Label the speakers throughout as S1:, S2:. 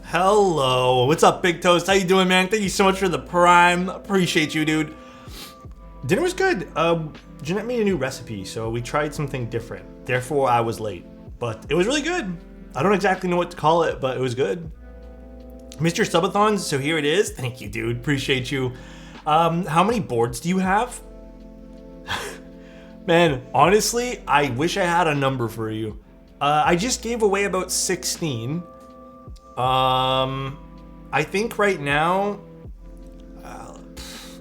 S1: Hello, what's up, Big Toast? How you doing, man? Thank you so much for the Prime. Appreciate you, dude. Dinner was good. Jeanette made a new recipe, so we tried something different. Therefore, I was late, but it was really good. I don't exactly know what to call it, but it was good. Mr. Subathons, so here it is. Thank you, dude. Appreciate you. How many boards do you have? Man, honestly, I wish I had a number for you. I just gave away about 16. I think right now,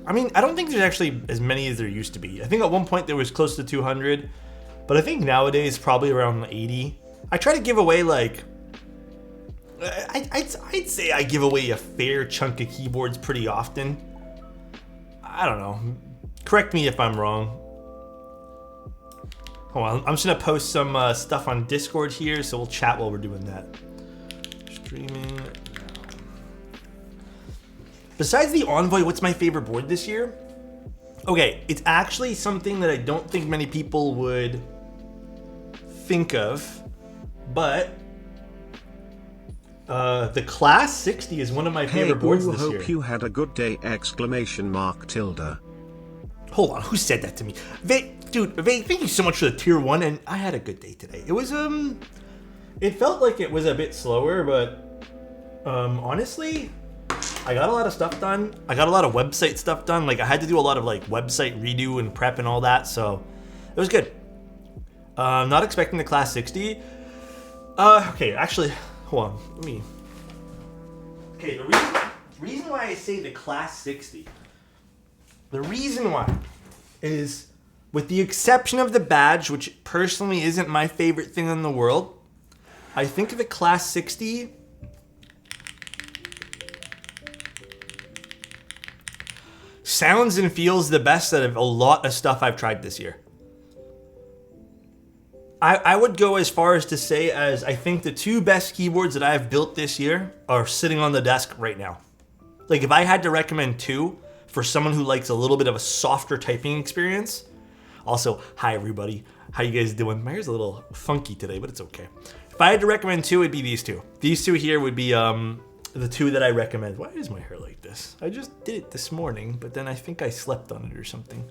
S1: I mean, I don't think there's actually as many as there used to be. I think at one point there was close to 200, but I think nowadays probably around 80. I try to give away like, I'd say I give away a fair chunk of keyboards pretty often. I don't know. Correct me if I'm wrong. Hold on, I'm just gonna post some stuff on Discord here, so we'll chat while we're doing that. Streaming now. Besides the Envoy, what's my favorite board this year? Okay, it's actually something that I don't think many people would think of, but the Class 60 is one of my favorite boards this year.
S2: Hope you had a good day! Exclamation mark tilde.
S1: Hold on, who said that to me? Dude, thank you so much for the tier 1, and I had a good day today. It was it felt like it was a bit slower, but honestly, I got a lot of stuff done. I got a lot of website stuff done. Like I had to do a lot of like website redo and prep and all that, so it was good. Not expecting the Class 60. Okay, actually, hold on. Let me. Okay, the reason why I say the Class 60. The reason why is, with the exception of the badge, which personally isn't my favorite thing in the world, I think the Class 60 sounds and feels the best out of a lot of stuff I've tried this year. I would go as far as to say as I think the 2 best keyboards that I've built this year are sitting on the desk right now. Like if I had to recommend 2 for someone who likes a little bit of a softer typing experience. Also, hi everybody. How you guys doing? My hair's a little funky today, but it's okay. If I had to recommend 2, it'd be these 2. These 2 here would be the 2 that I recommend. Why is my hair like this? I just did it this morning, but then I think I slept on it or something.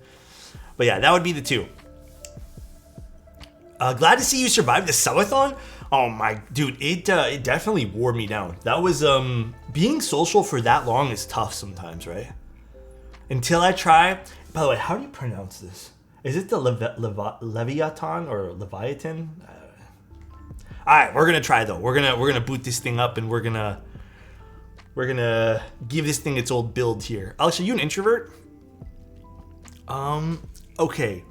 S1: But yeah, that would be the 2. Glad to see you survived the subathon. Oh my, dude, it definitely wore me down. That was, being social for that long is tough sometimes, right? Until I try. By the way, how do you pronounce this? Is it the Leviathan or Leviathan? All right, we're gonna try though. We're gonna boot this thing up and we're gonna give this thing its old build here. Alex, are you an introvert? Okay.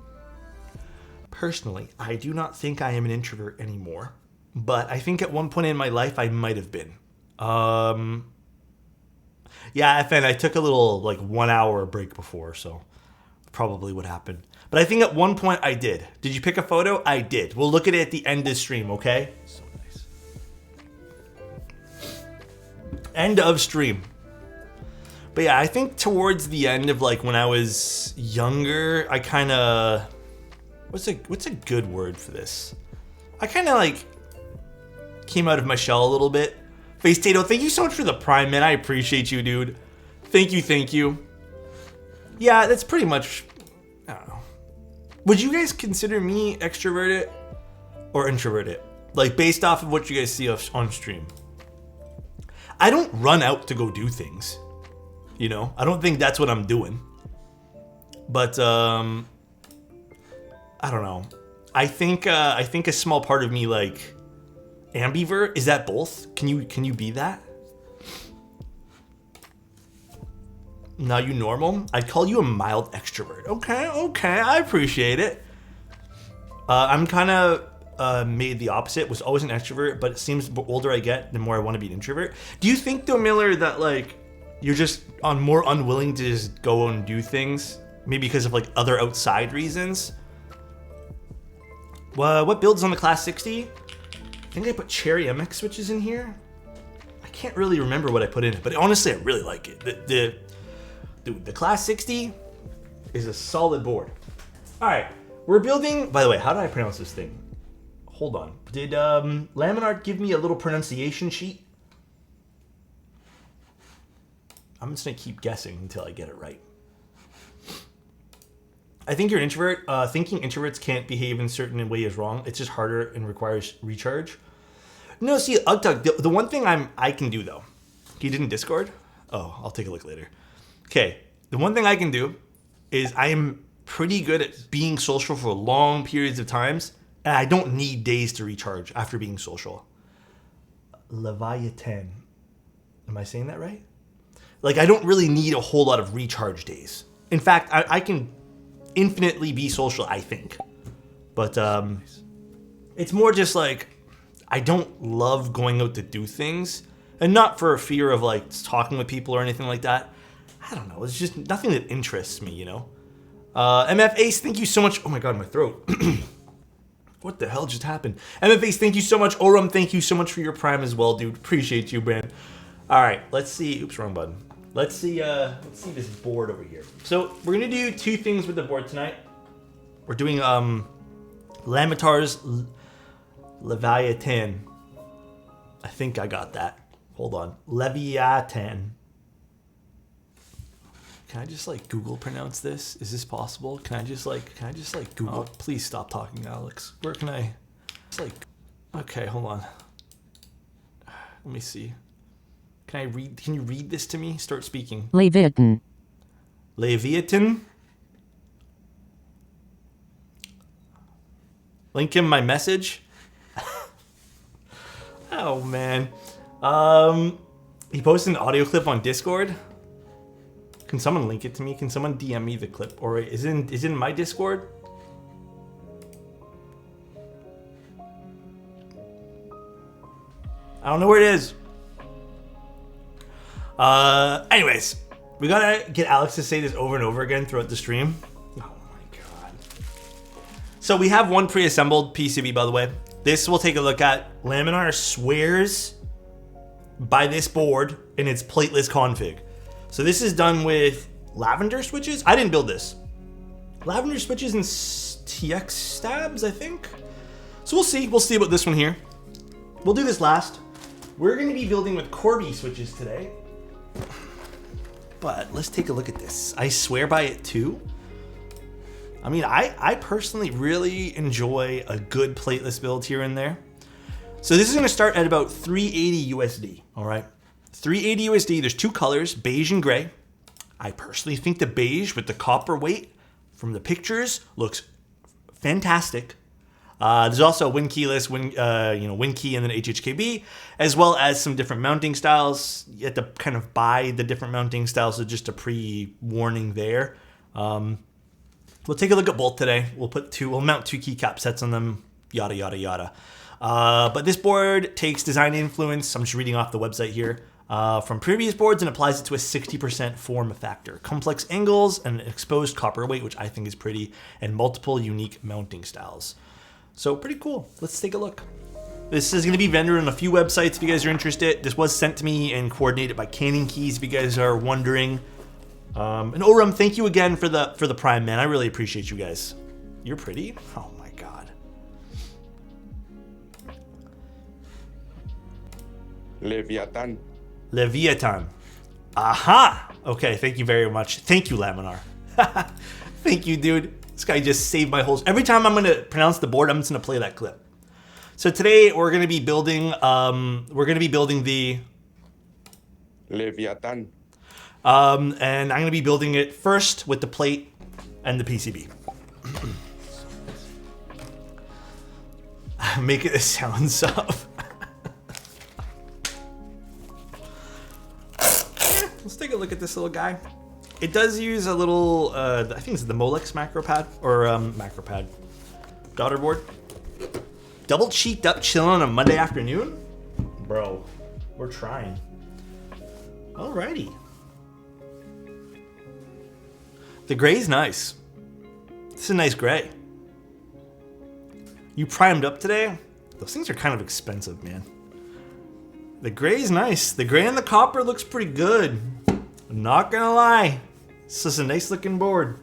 S1: Personally, I do not think I am an introvert anymore, but I think at one point in my life I might have been. Yeah, FN, I took a little like 1 hour break before, so probably what happened. But I think at one point I did. Did you pick a photo? I did. We'll look at it at the end of the stream, okay? So nice. End of stream. But yeah, I think towards the end of like when I was younger, I kind of, what's a good word for this? I kind of like came out of my shell a little bit. Face Tato, thank you so much for the Prime, man. I appreciate you, dude. Thank you. Yeah, that's pretty much, I don't know. Would you guys consider me extroverted or introverted? Like based off of what you guys see on stream. I don't run out to go do things. You know, I don't think that's what I'm doing. But I don't know. I think a small part of me like ambivert, is that both? Can you be that? Now you normal? I'd call you a mild extrovert. Okay, I appreciate it. I'm kind of made the opposite. Was always an extrovert, but it seems the older I get, the more I want to be an introvert. Do you think though, Miller, that like you're just more unwilling to just go and do things, maybe because of like other outside reasons? What builds on the Class 60? I think I put Cherry MX switches in here. can't really remember what I put in it, but honestly, I really like it. The Class 60 is a solid board. All right, we're building, by the way, how do I pronounce this thing? Hold on. Did Laminart give me a little pronunciation sheet? I'm just gonna keep guessing until I get it right. I think you're an introvert. Thinking introverts can't behave in certain way is wrong. It's just harder and requires recharge. No, see, Ugtug, the one thing I can do though, he didn't Discord? Oh, I'll take a look later. Okay, the one thing I can do is I am pretty good at being social for long periods of times, and I don't need days to recharge after being social. Leviata. Am I saying that right? Like, I don't really need a whole lot of recharge days. In fact, I can infinitely be social, I think. But it's more just like, I don't love going out to do things, and not for a fear of like talking with people or anything like that. I don't know. It's just nothing that interests me, you know. MF Ace, thank you so much. Oh my god, my throat. What the hell just happened? MF Ace, thank you so much. Orum, thank you so much for your Prime as well, dude. Appreciate you, man. All right, let's see. Oops, wrong button. Let's see this board over here. So we're gonna do two things with the board tonight. We're doing Lamitar's Leviathan. I think I got that. Hold on. Leviathan. Can I just like Google pronounce this? Is this possible? Can I just like Google? Oh, please stop talking, Alex. Where can I? It's like, okay, hold on. Let me see. Can I read? Can you read this to me? Start speaking.
S3: Leviathan.
S1: Leviathan. Link him my message. Oh man. He posted an audio clip on Discord. Can someone link it to me? Can someone DM me the clip? Or is it in my Discord? I don't know where it is. Anyways, we gotta get Alex to say this over and over again throughout the stream. Oh my god. So we have one pre-assembled PCB, by the way. This we'll take a look at. Laminar swears by this board in its plateless config. So this is done with lavender switches. I didn't build this. Lavender switches and TX stabs, I think. So we'll see. We'll see about this one here. We'll do this last. We're going to be building with Corby switches today. But let's take a look at this. I swear by it too. I mean, I personally really enjoy a good plateless build here and there. So this is going to start at about 380 USD, all right? 380 USD, there's two colors, beige and gray. I personally think the beige with the copper weight from the pictures looks fantastic. There's also win keyless, win key, and then HHKB, as well as some different mounting styles. You have to kind of buy the different mounting styles, so just a pre-warning there. We'll take a look at both today. We'll mount two keycap sets on them, yada, yada, yada. But this board takes design influence, I'm just reading off the website here, from previous boards and applies it to a 60% form factor. Complex angles and exposed copper weight, which I think is pretty, and multiple unique mounting styles. So pretty cool. Let's take a look. This is going to be vendor on a few websites if you guys are interested. This was sent to me and coordinated by Canning Keys if you guys are wondering. And Oram, thank you again for the Prime, man. I really appreciate you guys. You're pretty. Oh my god.
S4: Leviathan.
S1: Leviathan. Aha! Okay, thank you very much. Thank you, Laminar. Thank you, dude. This guy just saved my whole... Every time I'm going to pronounce the board, I'm just going to play that clip. So today we're going to be building the
S4: Leviathan.
S1: and I'm going to be building it first with the plate and the PCB. Make it the sounds of. Let's take a look at this little guy. It does use a little, I think it's the Molex macro pad, or macro pad daughter board. Double cheeked up chilling on a Monday afternoon? Bro, we're trying. Alrighty. The gray's nice. It's a nice gray. You primed up today? Those things are kind of expensive, man. The gray's nice. The gray and the copper looks pretty good. I'm not gonna lie. This is a nice looking board.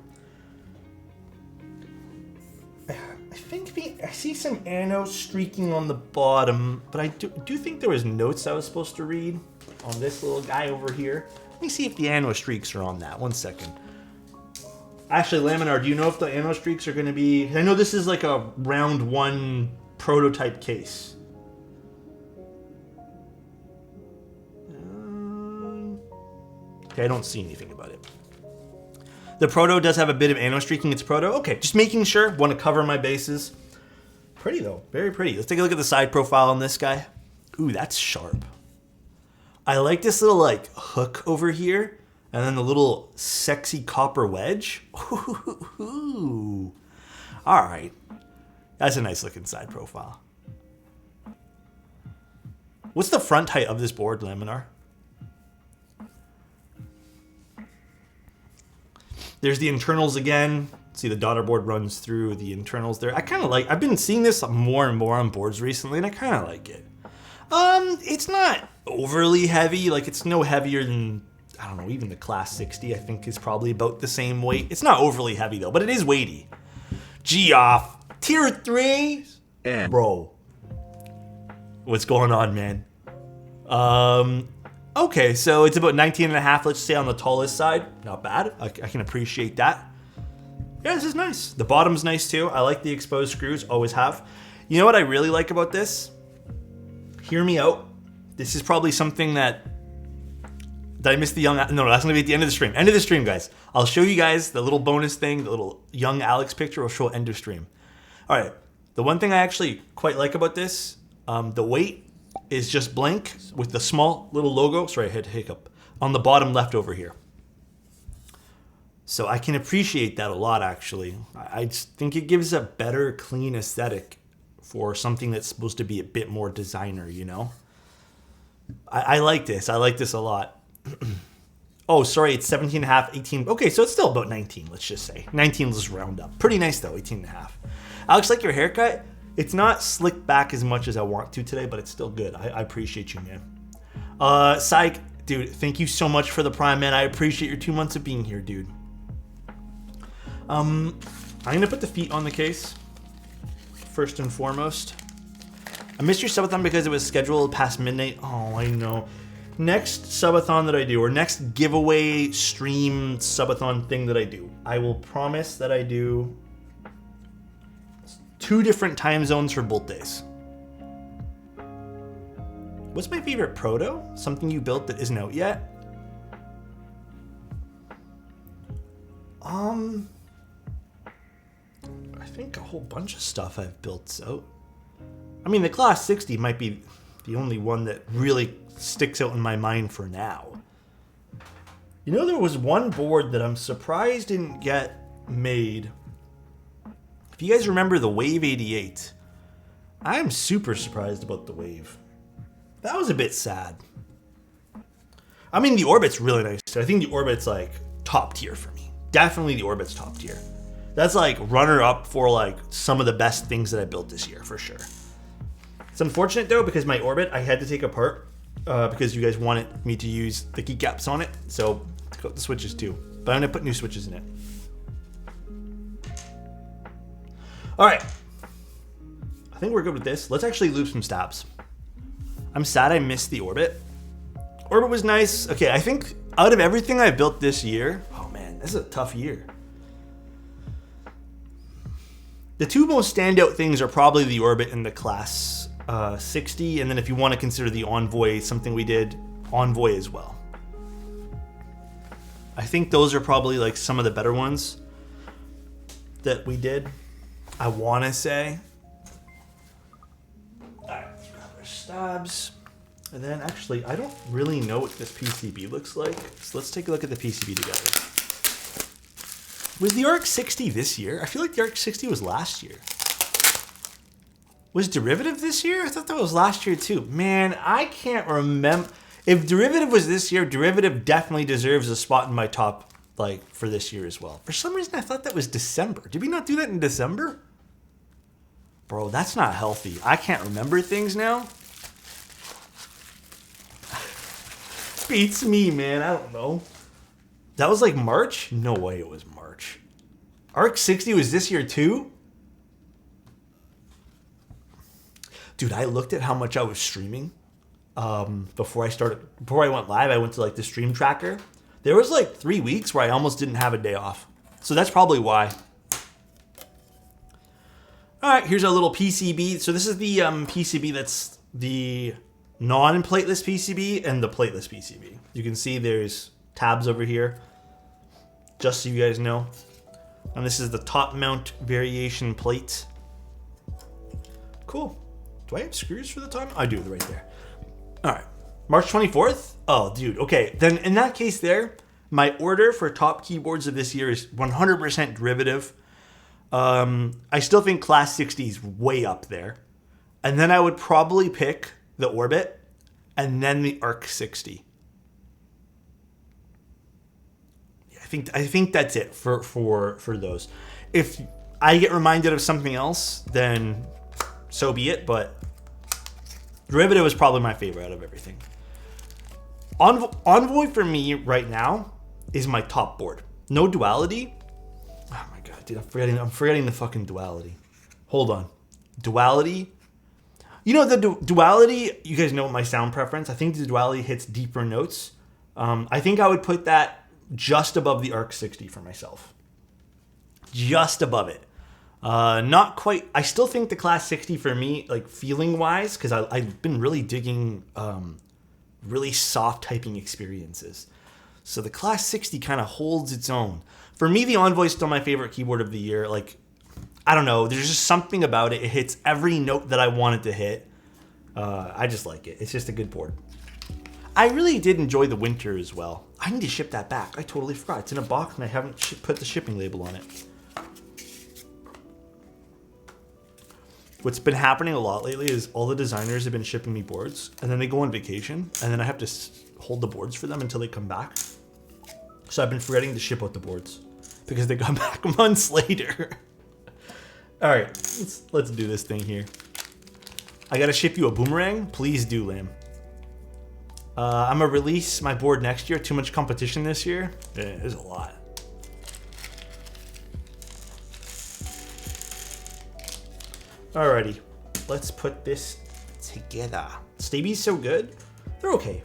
S1: I think I see some anno streaking on the bottom, but I do think there was notes I was supposed to read on this little guy over here. Let me see if the anno streaks are on that. 1 second. Actually, Laminar, do you know if the anno streaks are going to be... I know this is like a round 1 prototype case. Okay, I don't see anything about it. The proto does have a bit of anno streaking. It's proto. Okay, just making sure. Want to cover my bases. Pretty though, very pretty. Let's take a look at the side profile on this guy. Ooh, that's sharp. I like this little like hook over here. And then the little sexy copper wedge. Ooh. All right. That's a nice looking side profile. What's the front height of this board, Laminar? There's the internals again. See, the daughter board runs through the internals there. I kind of like, I've been seeing this more and more on boards recently, and I kind of like it. It's not overly heavy. Like, it's no heavier than, I don't know, even the class 60, I think, is probably about the same weight. It's not overly heavy, though, but it is weighty. G off. Tier 3?
S2: Yeah.
S1: Bro. What's going on, man? Okay, so it's about 19 and a half, let's say, on the tallest side. Not bad. I can appreciate that. Yeah, this is nice. The bottom's nice, too. I like the exposed screws. Always have. You know what I really like about this? Hear me out. This is probably something that... Did I miss the young... No, that's going to be at the end of the stream. End of the stream, guys. I'll show you guys the little bonus thing, the little young Alex picture. We'll show end of stream. All right. The one thing I actually quite like about this, the weight is just blank with the small little logo. Sorry, I had a hiccup. On the bottom left over here. So I can appreciate that a lot, actually. I just think it gives a better, clean aesthetic for something that's supposed to be a bit more designer, you know? I like this. I like this a lot. Oh, sorry, it's 17 and a half, 18. Okay, so it's still about 19, let's just say. 19, let's round up. Pretty nice, though, 18 and a half. Alex, like your haircut? It's not slicked back as much as I want to today, but it's still good. I appreciate you, man. Psych, dude, thank you so much for the Prime, man. I appreciate your 2 months of being here, dude. I'm gonna put the feet on the case first and foremost. I missed your subathon because it was scheduled past midnight. Oh, I know. Next subathon that I do, or next giveaway stream subathon thing that I do, I will promise that I do 2 different time zones for both days. What's my favorite proto? Something you built that isn't out yet? I think a whole bunch of stuff I've built out. I mean, the class 60 might be the only one that really sticks out in my mind for now. You know, there was one board that I'm surprised didn't get made. If you guys remember the Wave 88, I'm super surprised about the Wave. That was a bit sad. I mean, the Orbit's really nice too. I think the Orbit's like top tier for me. Definitely the Orbit's top tier. That's like runner up for like some of the best things that I built this year for sure. It's unfortunate though, because my Orbit I had to take apart because you guys wanted me to use the keycaps on it. So let's go with the switches too. But I'm gonna put new switches in it. All right. I think we're good with this. Let's actually loop some stabs. I'm sad I missed the Orbit. Orbit was nice. Okay, I think out of everything I built this year, oh man, this is a tough year. The 2 most standout things are probably the Orbit and the class 60, and then if you want to consider the Envoy something we did, Envoy as well. I think those are probably like some of the better ones that we did. I want to say. All right, let's grab our stabs. And then actually, I don't really know what this PCB looks like. So let's take a look at the PCB together. Was the ARC 60 this year? I feel like the ARC 60 was last year. Was Derivative this year? I thought that was last year too. Man, I can't remember. If Derivative was this year, Derivative definitely deserves a spot in my top, like, for this year as well. For some reason, I thought that was December. Did we not do that in December? Bro, that's not healthy. I can't remember things now. Beats me, man. I don't know. That was like March? No way it was March. Arc 60 was this year too? Dude, I looked at how much I was streaming before I went live. I went to like the stream tracker. There was like 3 weeks where I almost didn't have a day off. So that's probably why. All right, here's our little PCB. So this is the PCB that's the non-plateless PCB and the plateless PCB. You can see there's tabs over here, just so you guys know. And this is the top mount variation plate. Cool. Do I have screws for the top? I do, right there. All right, March 24th? Oh, dude, okay. Then in that case there, my order for top keyboards of this year is 100% derivative. I still think Class 60 is way up there. And then I would probably pick the Orbit and then the Arc 60. Yeah, I think that's it for those. If I get reminded of something else, then so be it, but derivative is probably my favorite out of everything. Envoy for me right now is my top board. No duality. Oh my god, dude, I'm forgetting the fucking duality. Hold on. Duality. You know, the duality, you guys know my sound preference. I think the duality hits deeper notes. I think I would put that just above the Arc 60 for myself. Just above it. Not quite. I still think the Class 60 for me, like feeling wise, because I've been really digging really soft typing experiences. So the Class 60 kind of holds its own. For me, the Envoy is still my favorite keyboard of the year. Like, I don't know. There's just something about it. It hits every note that I want it to hit. I just like it. It's just a good board. I really did enjoy the Winter as well. I need to ship that back. I totally forgot. It's in a box and I haven't put the shipping label on it. What's been happening a lot lately is all the designers have been shipping me boards and then they go on vacation and then I have to hold the boards for them until they come back. So I've been forgetting to ship out the boards because they come back months later. All right, let's do this thing here. I gotta ship you a boomerang. Please do, Lamb. I'm gonna release my board next year. Too much competition this year. Yeah, there's a lot. Alrighty, let's put this together. Stabies so good. They're okay.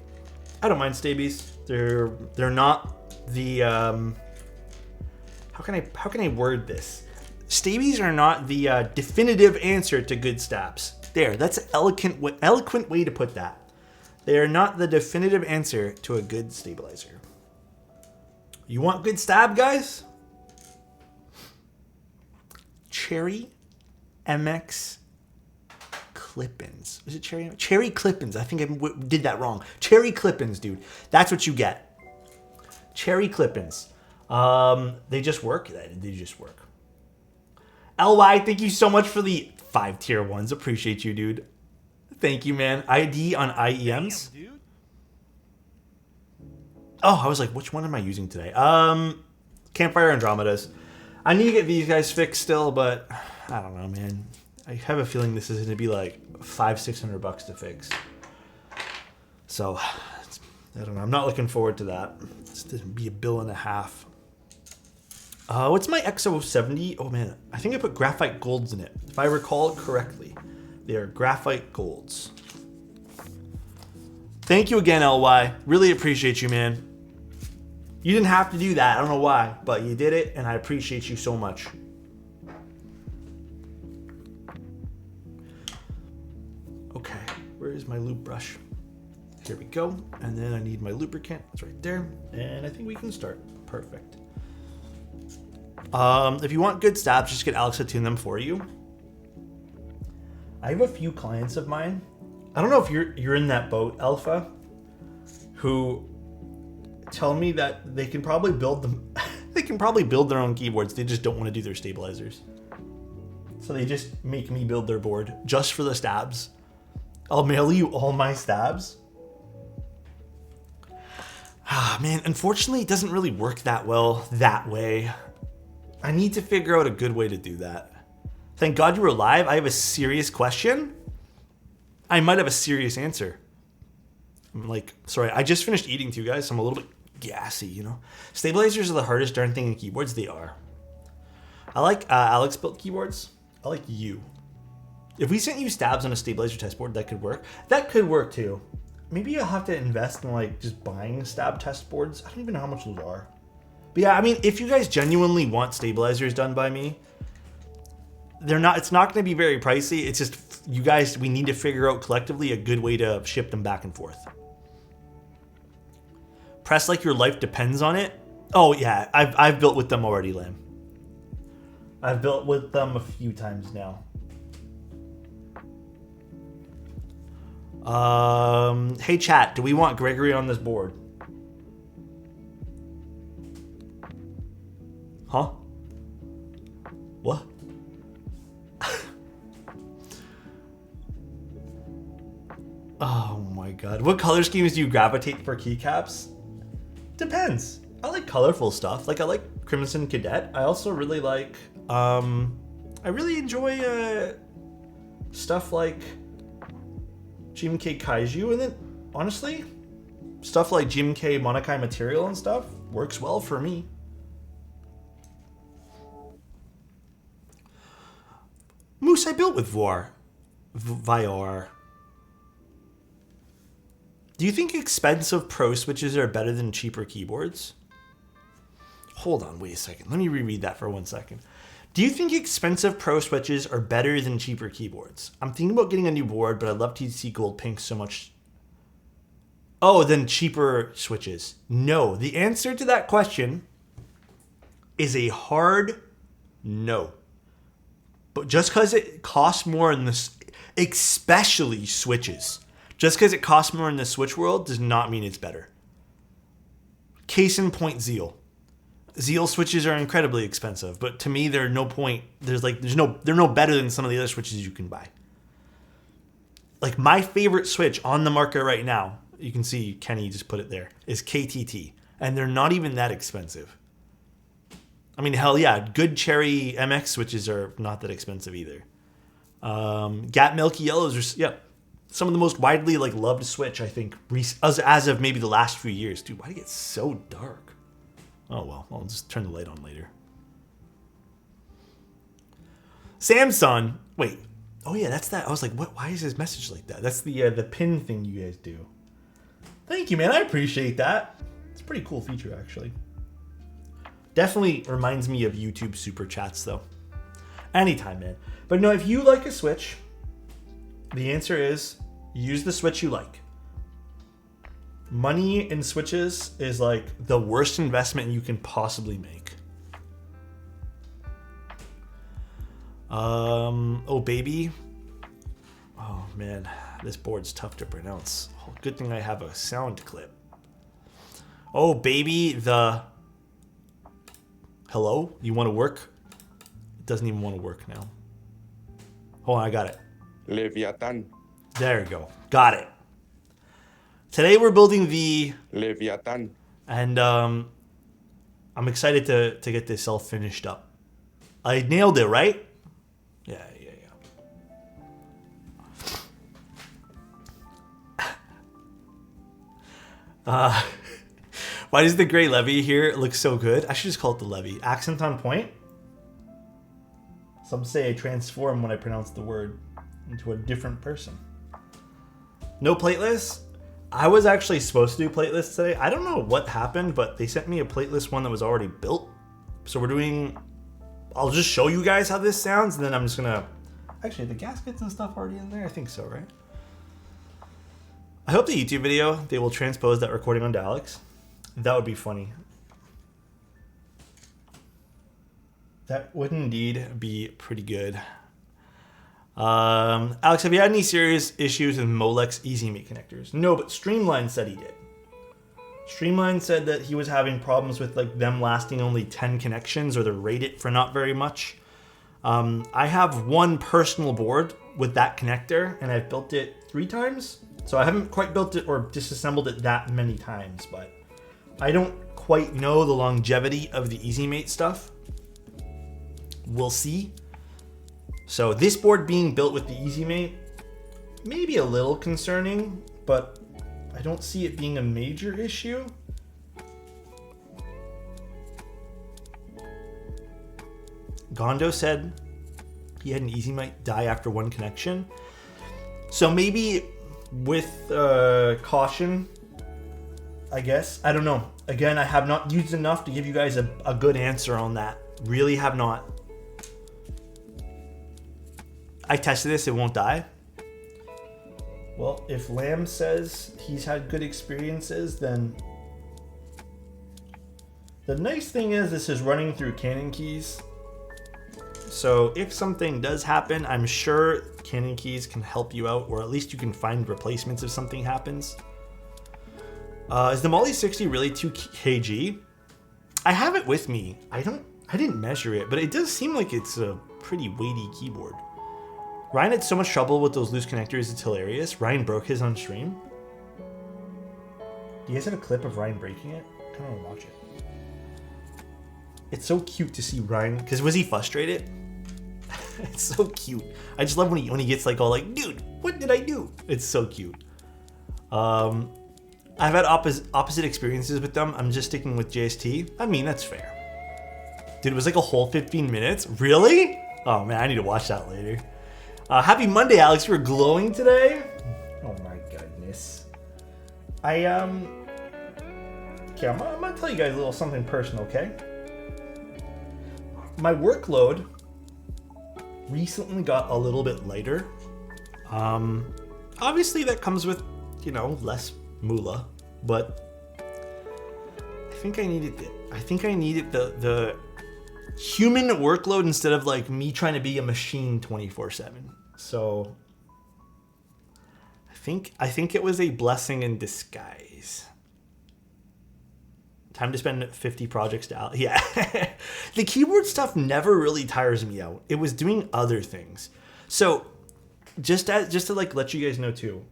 S1: I don't mind Stabies. They're not the how can I word this? Stabies are not the definitive answer to good stabs. There, that's an eloquent way to put that. They are not the definitive answer to a good stabilizer. You want good stab, guys? Cherry MX Clip-ins. Was it Cherry? Cherry Clip-ins. I think I did that wrong. Cherry Clip-ins, dude. That's what you get. Cherry Clip-ins. They just work. They just work. LY, thank you so much for the 5 tier 1s. Appreciate you, dude. Thank you, man. ID on IEMs. Damn, dude. Oh, I was like, which one am I using today? Campfire Andromedas. I need to get these guys fixed still, but I don't know, man. I have a feeling this is going to be like $500-600 to fix. So, I don't know. I'm not looking forward to that. It's going to be $1.5 billion. What's my XO70? Oh man, I think I put graphite golds in it. If I recall it correctly, they are graphite golds. Thank you again, LY. Really appreciate you, man. You didn't have to do that. I don't know why, but you did it, and I appreciate you so much. Okay, where is my lube brush? Here we go. And then I need my lubricant. It's right there. And I think we can start. Perfect. If you want good stabs, just get Alex to tune them for you. I have a few clients of mine. I don't know if you're in that boat, Alpha, who tell me that they can probably build them. They can probably build their own keyboards. They just don't want to do their stabilizers. So they just make me build their board just for the stabs. I'll mail you all my stabs. Ah, man, unfortunately, it doesn't really work that well that way. I need to figure out a good way to do that. Thank God you were live. I have a serious question. I might have a serious answer. I'm like, sorry, I just finished eating too, guys, so I'm a little bit gassy, you know? Stabilizers are the hardest darn thing in keyboards. They are. I like Alex built keyboards. I like you. If we sent you stabs on a stabilizer test board, that could work. That could work too. Maybe you'll have to invest in like just buying stab test boards. I don't even know how much those are. But yeah, I mean, if you guys genuinely want stabilizers done by me, it's not going to be very pricey. It's just you guys, we need to figure out collectively a good way to ship them back and forth. Press like your life depends on it. Oh yeah, I've built with them already, Lamb. I've built with them a few times now. Hey chat, do we want Gregory on this board? Huh? What? Oh my god. What color schemes do you gravitate for keycaps? Depends. I like colorful stuff. Like I like Crimson Cadet. I also really like I really enjoy stuff like GMK Kaiju, and then honestly, stuff like GMK Monokai Material and stuff works well for me. Moose I built with Vior. Do you think expensive pro switches are better than cheaper keyboards? Hold on, wait a second. Let me reread that for 1 second. Do you think expensive pro switches are better than cheaper keyboards? I'm thinking about getting a new board, but I'd love to see gold pink so much. Oh, than cheaper switches. No, the answer to that question is a hard no. But just because it costs more in this, especially switches, just because it costs more in the Switch world does not mean it's better. Case in point, Zeal. Zeal switches are incredibly expensive, but to me, they're no better than some of the other switches you can buy. Like my favorite switch on the market right now, you can see Kenny just put it there, is KTT, and they're not even that expensive. I mean, hell yeah, good Cherry MX switches are not that expensive either. Gat Milky Yellows are, yeah, some of the most widely like loved switch, I think, as of maybe the last few years. Dude, why do it get so dark? Oh well, I'll just turn the light on later. Samsung, wait. Oh yeah, that's that. I was like, what? Why is his message like that? That's the pin thing you guys do. Thank you, man. I appreciate that. It's a pretty cool feature, actually. Definitely reminds me of YouTube super chats, though. Anytime, man. But no, if you like a Switch, the answer is use the Switch you like. Money in Switches is like the worst investment you can possibly make. Oh, baby. Oh, man. This board's tough to pronounce. Oh, good thing I have a sound clip. Oh, baby, the... Hello? You want to work? It doesn't even want to work now. Hold on, I got it.
S4: Leviatan.
S1: There we go. Got it. Today we're building the...
S4: Leviatan.
S1: And I'm excited to get this all finished up. I nailed it, right? Yeah. Why does the gray levy here look so good? I should just call it the levy. Accent on point. Some say I transform when I pronounce the word into a different person. No Plateless? I was actually supposed to do Plateless today. I don't know what happened, but they sent me a Plateless one that was already built. So we're doing... I'll just show you guys how this sounds, and then I'm just gonna... Actually, the gaskets and stuff already in there? I think so, right? I hope the YouTube video, they will transpose that recording onto Alex. That would be funny. That would indeed be pretty good. Alex, have you had any serious issues with Molex EasyMate connectors? No, but Streamline said he did. Streamline said that he was having problems with like them lasting only 10 connections, or they're rated for not very much. I have one personal board with that connector, and I've built it 3 times. So I haven't quite built it or disassembled it that many times, but I don't quite know the longevity of the EasyMate stuff. We'll see. So this board being built with the EasyMate may be a little concerning, but I don't see it being a major issue. Gondo said he had an easy might die after one connection. So maybe with caution, I guess. I don't know. Again, I have not used enough to give you guys a good answer on that. Really have not. I tested this, it won't die. Well, if Lamb says he's had good experiences, then the nice thing is this is running through Canon keys. So if something does happen, I'm sure Canon keys can help you out, or at least you can find replacements if something happens. Is the Molly 60 really 2 kg? I have it with me. I didn't measure it, but it does seem like it's a pretty weighty keyboard. Ryan had so much trouble with those loose connectors, it's hilarious. Ryan broke his on stream. Do you guys have a clip of Ryan breaking it? I kind of want to watch it. It's so cute to see Ryan, because was he frustrated? It's so cute. I just love when he gets like all like, dude, what did I do? It's so cute. I've had opposite experiences with them. I'm just sticking with JST. I mean, that's fair. Dude, it was like a whole 15 minutes. Really? Oh man, I need to watch that later. Happy Monday, Alex. You were glowing today. Oh my goodness. Okay, I'm gonna tell you guys a little something personal, okay? My workload recently got a little bit lighter. Obviously that comes with, you know, less moolah, but I think I needed the human workload instead of like me trying to be a machine 24/7. So I think it was a blessing in disguise. Time to spend 50 projects to out. Yeah. The keyboard stuff never really tires me out. It was doing other things. So just to like let you guys know too,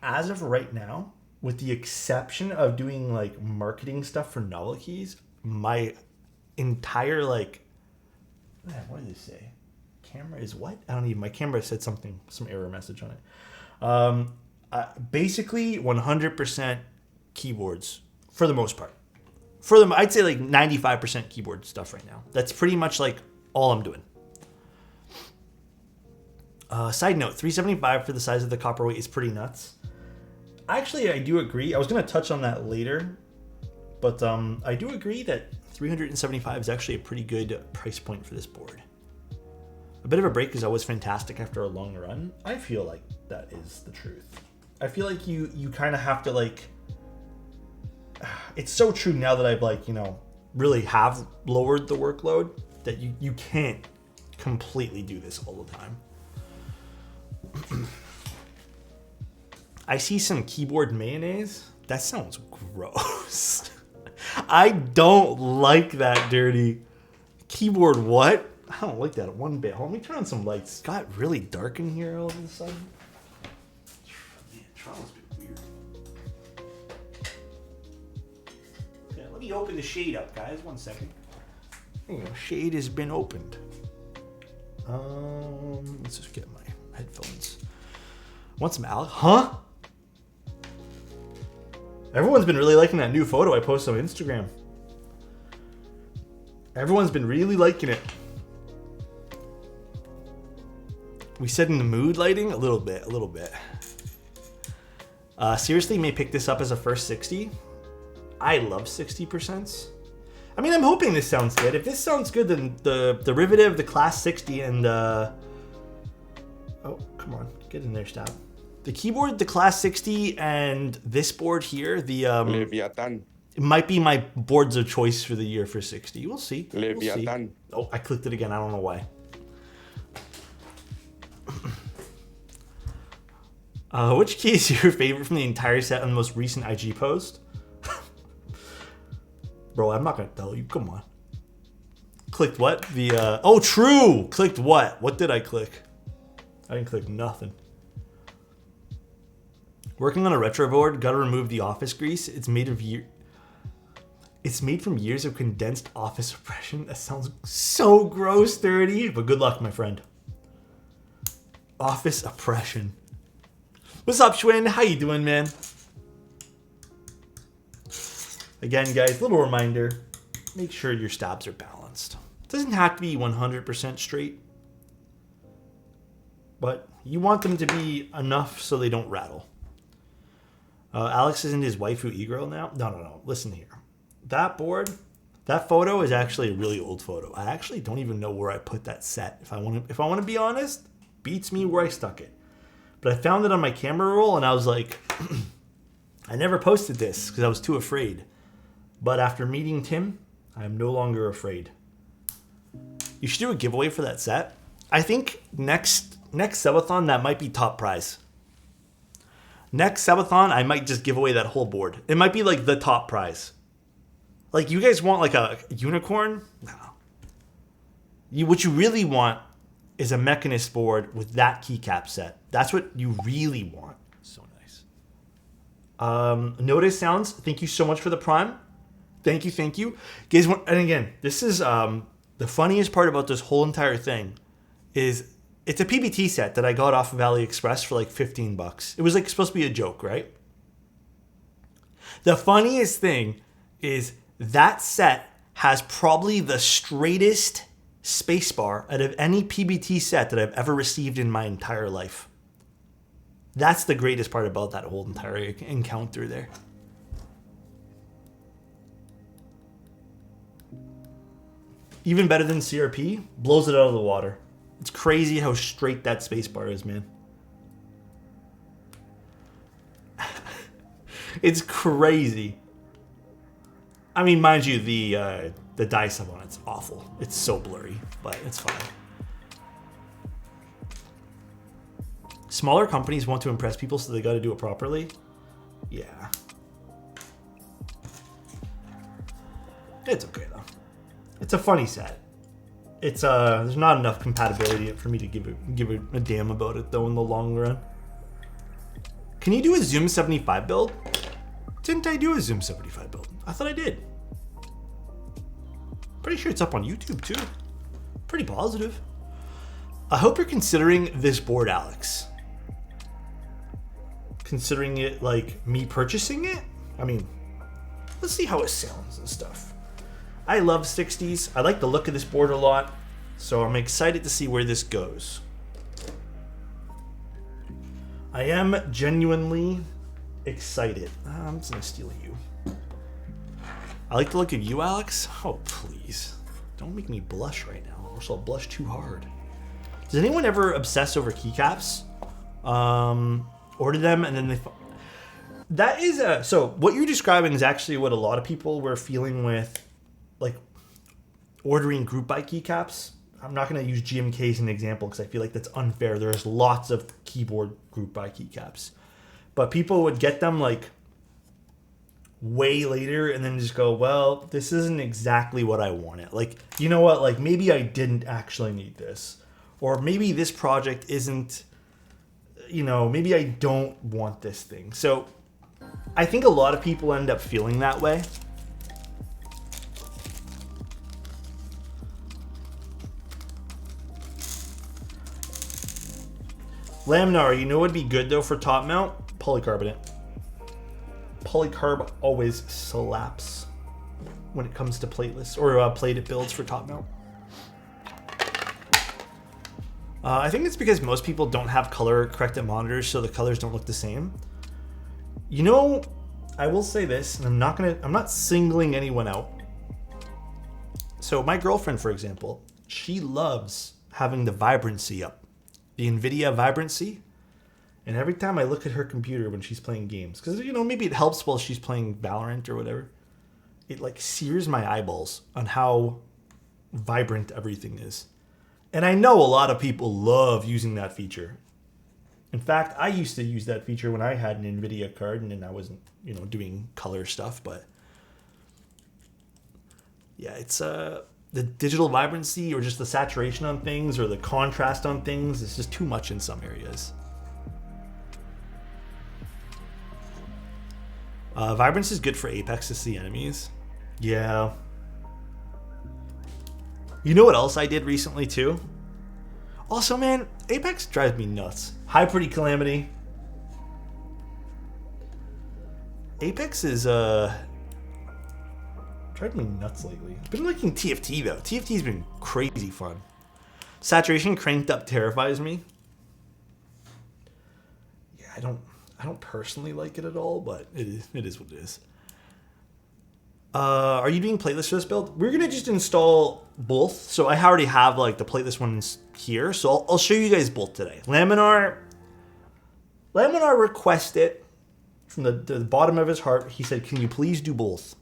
S1: as of right now, with the exception of doing like marketing stuff for novel keys, my entire like, what did it say? Camera is what? I don't even, my camera said something, some error message on it. Basically 100% keyboards for the most part. For them, I'd say like 95% keyboard stuff right now. That's pretty much like all I'm doing. Side note, 375 for the size of the copperweight is pretty nuts. Actually, I do agree. I was going to touch on that later, but I do agree that 375 is actually a pretty good price point for this board. A bit of a break is always fantastic after a long run. I feel like that is the truth. I feel like you kind of have to like, it's so true now that I've like, you know, really have lowered the workload that you can't completely do this all the time. I see some keyboard mayonnaise. That sounds gross. I don't like that dirty. Keyboard what? I don't like that one bit. Let me turn on some lights. It got really dark in here all of a sudden. Man, Toronto's been weird. Yeah, let me open the shade up, guys. 1 second. There you go. Shade has been opened. Let's just get my headphones. Want some Alex? Huh? Everyone's been really liking that new photo I posted on Instagram. Everyone's been really liking it. We said in the mood lighting? A little bit. Seriously, may pick this up as a first 60. I love 60%. I mean, I'm hoping this sounds good. If this sounds good, then the derivative, the class 60, and oh, come on, get in there, stop. The keyboard, the class 60, and this board here, the
S4: Leviata.
S1: it might be my boards of choice for the year for 60. We'll see.
S4: Leviata.
S1: Oh, I clicked it again. I don't know why. Which key is your favorite from the entire set on the most recent IG post? Bro, I'm not gonna tell you. Come on. Clicked what? The oh, true. Clicked what? What did I click? I didn't click nothing. Working on a retro board, gotta remove the office grease. It's made from years of condensed office oppression. That sounds so gross, 30. But good luck, my friend. Office oppression. What's up, Schwinn? How you doing, man? Again, guys, little reminder, make sure your stabs are balanced. It doesn't have to be 100% straight, but you want them to be enough so they don't rattle. Alex isn't his waifu e-girl now? No. Listen here. That board, that photo is actually a really old photo. I actually don't even know where I put that set. If I want to be honest, beats me where I stuck it. But I found it on my camera roll and I was like, I never posted this because I was too afraid. But after meeting Tim, I am no longer afraid. You should do a giveaway for that set. I think next subathon, that might be top prize. Next subathon, I might just give away that whole board. It might be like the top prize. Like, you guys want like a unicorn? No. What you really want is a Mechanist board with that keycap set. That's what you really want. So nice. Notice Sounds, thank you so much for the Prime. Thank you. Guys, and again, this is the funniest part about this whole entire thing is it's a PBT set that I got off of AliExpress for like $15. It was like supposed to be a joke, right? The funniest thing is that set has probably the straightest spacebar out of any PBT set that I've ever received in my entire life. That's the greatest part about that whole entire encounter there. Even better than CRP, blows it out of the water. It's crazy how straight that spacebar is, man. It's crazy. I mean, mind you, the dice on it's awful. It's so blurry, but it's fine. Smaller companies want to impress people, so they got to do it properly. Yeah. It's okay though. It's a funny set. It's there's not enough compatibility for me to give a damn about it though in the long run. Can you do a Zoom 75 build? Didn't I do a Zoom 75 build? I thought I did. Pretty sure it's up on YouTube too. Pretty positive. I hope you're considering this board, Alex. Considering it like me purchasing it? I mean, let's see how it sounds and stuff. I love 60s. I like the look of this board a lot, so I'm excited to see where this goes. I am genuinely excited. I'm just gonna steal you. I like the look of you, Alex. Oh, please. Don't make me blush right now, or else I'll blush too hard. Does anyone ever obsess over keycaps? Order them and then they... That is a... So what you're describing is actually what a lot of people were feeling with like ordering group buy keycaps. I'm not going to use GMK as an example because I feel like that's unfair. There's lots of keyboard group buy keycaps, but people would get them like way later and then just go, well, this isn't exactly what I wanted. Like, you know what? Like maybe I didn't actually need this, or maybe this project isn't, you know, maybe I don't want this thing. So I think a lot of people end up feeling that way. Laminar, you know what would be good though for top mount? Polycarbonate. Polycarb always slaps when it comes to plateless or plated builds for top mount. I think it's because most people don't have color corrected monitors, so the colors don't look the same. You know, I will say this, and I'm not singling anyone out. So my girlfriend, for example, she loves having the vibrancy up. The NVIDIA vibrancy. And every time I look at her computer when she's playing games, because, you know, maybe it helps while she's playing Valorant or whatever, it like sears my eyeballs on how vibrant everything is. And I know a lot of people love using that feature. In fact, I used to use that feature when I had an NVIDIA card and then I wasn't, you know, doing color stuff, but yeah, it's the digital vibrancy or just the saturation on things or the contrast on things is just too much in some areas. Vibrance is good for Apex to see enemies. Yeah. You know what else I did recently too? Also, man, Apex drives me nuts. Hi, Pretty Calamity. Apex is driving me nuts lately. I've been liking TFT though. TFT's been crazy fun. Saturation cranked up terrifies me. Yeah, I don't personally like it at all, but it is what it is. Are you doing Plateless for this build? We're gonna just install both. So I already have like the Plateless ones here, so I'll show you guys both today. Laminar requested from the bottom of his heart. He said, "Can you please do both?"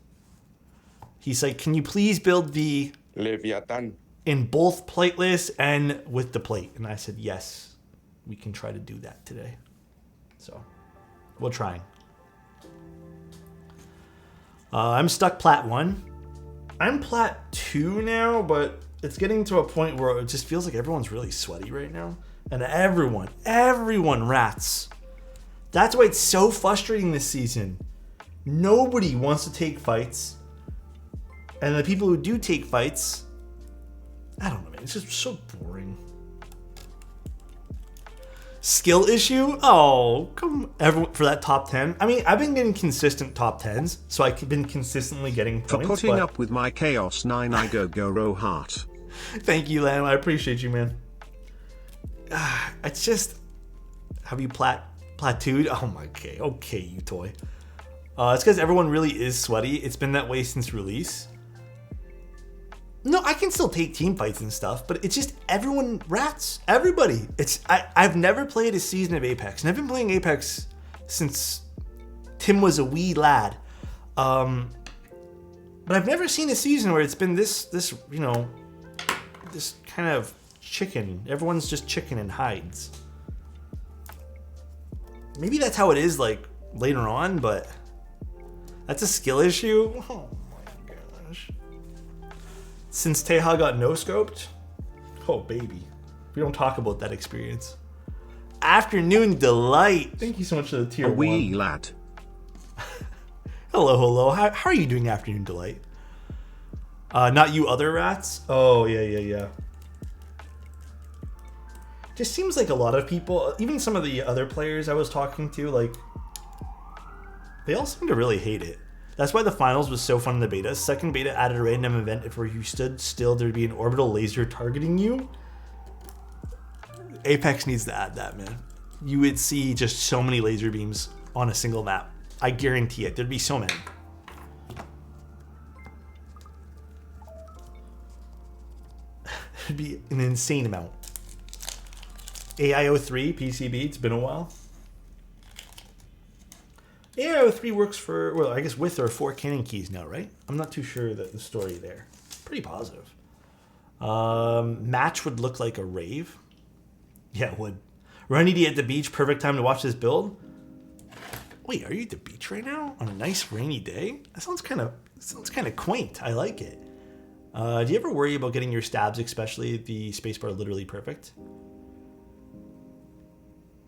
S1: He's like, "Can you please build the
S4: Leviathan.
S1: in both Plateless and with the plate?" And I said, "Yes, we can try to do that today." So we're trying. I'm stuck Plat 1. I'm Plat 2 now, but it's getting to a point where it just feels like everyone's really sweaty right now. And everyone rats. That's why it's so frustrating this season. Nobody wants to take fights. And the people who do take fights, I don't know, man. It's just so boring. Skill issue? Oh, come everyone for that top 10. I mean, I've been getting consistent top 10s, so I've been consistently getting points.
S2: For putting up with my Chaos 9, I go heart.
S1: Thank you, Lam. I appreciate you, man. It's just, have you plateaued? Oh my, okay, you toy. It's because everyone really is sweaty. It's been that way since release. No, I can still take team fights and stuff, but it's just everyone rats. Everybody. I've never played a season of Apex, and I've been playing Apex since Tim was a wee lad. But I've never seen a season where it's been this you know, this kind of chicken. Everyone's just chicken and hides. Maybe that's how it is like later on, but that's a skill issue. Oh my gosh. Since Teha got no-scoped? Oh, baby. We don't talk about that experience. Afternoon Delight. Thank you so much for the tier 1.
S2: A wee lad.
S1: Hello. How are you doing, Afternoon Delight? Not you other rats? Oh, yeah. Just seems like a lot of people, even some of the other players I was talking to, like, they all seem to really hate it. That's why the finals was so fun in the beta. Second beta added a random event if where you stood still, there'd be an orbital laser targeting you. Apex needs to add that, man. You would see just so many laser beams on a single map. I guarantee it. There'd be so many. It'd be an insane amount. AIO3 PCB, it's been a while. AIO3 works for, well, I guess with or for cannon keys now, right? I'm not too sure that the story there. Pretty positive. Match would look like a rave. Yeah, it would. Rainy day at the beach, perfect time to watch this build. Wait, are you at the beach right now on a nice rainy day? That sounds kind of quaint. I like it. Do you ever worry about getting your stabs, especially the spacebar, literally perfect?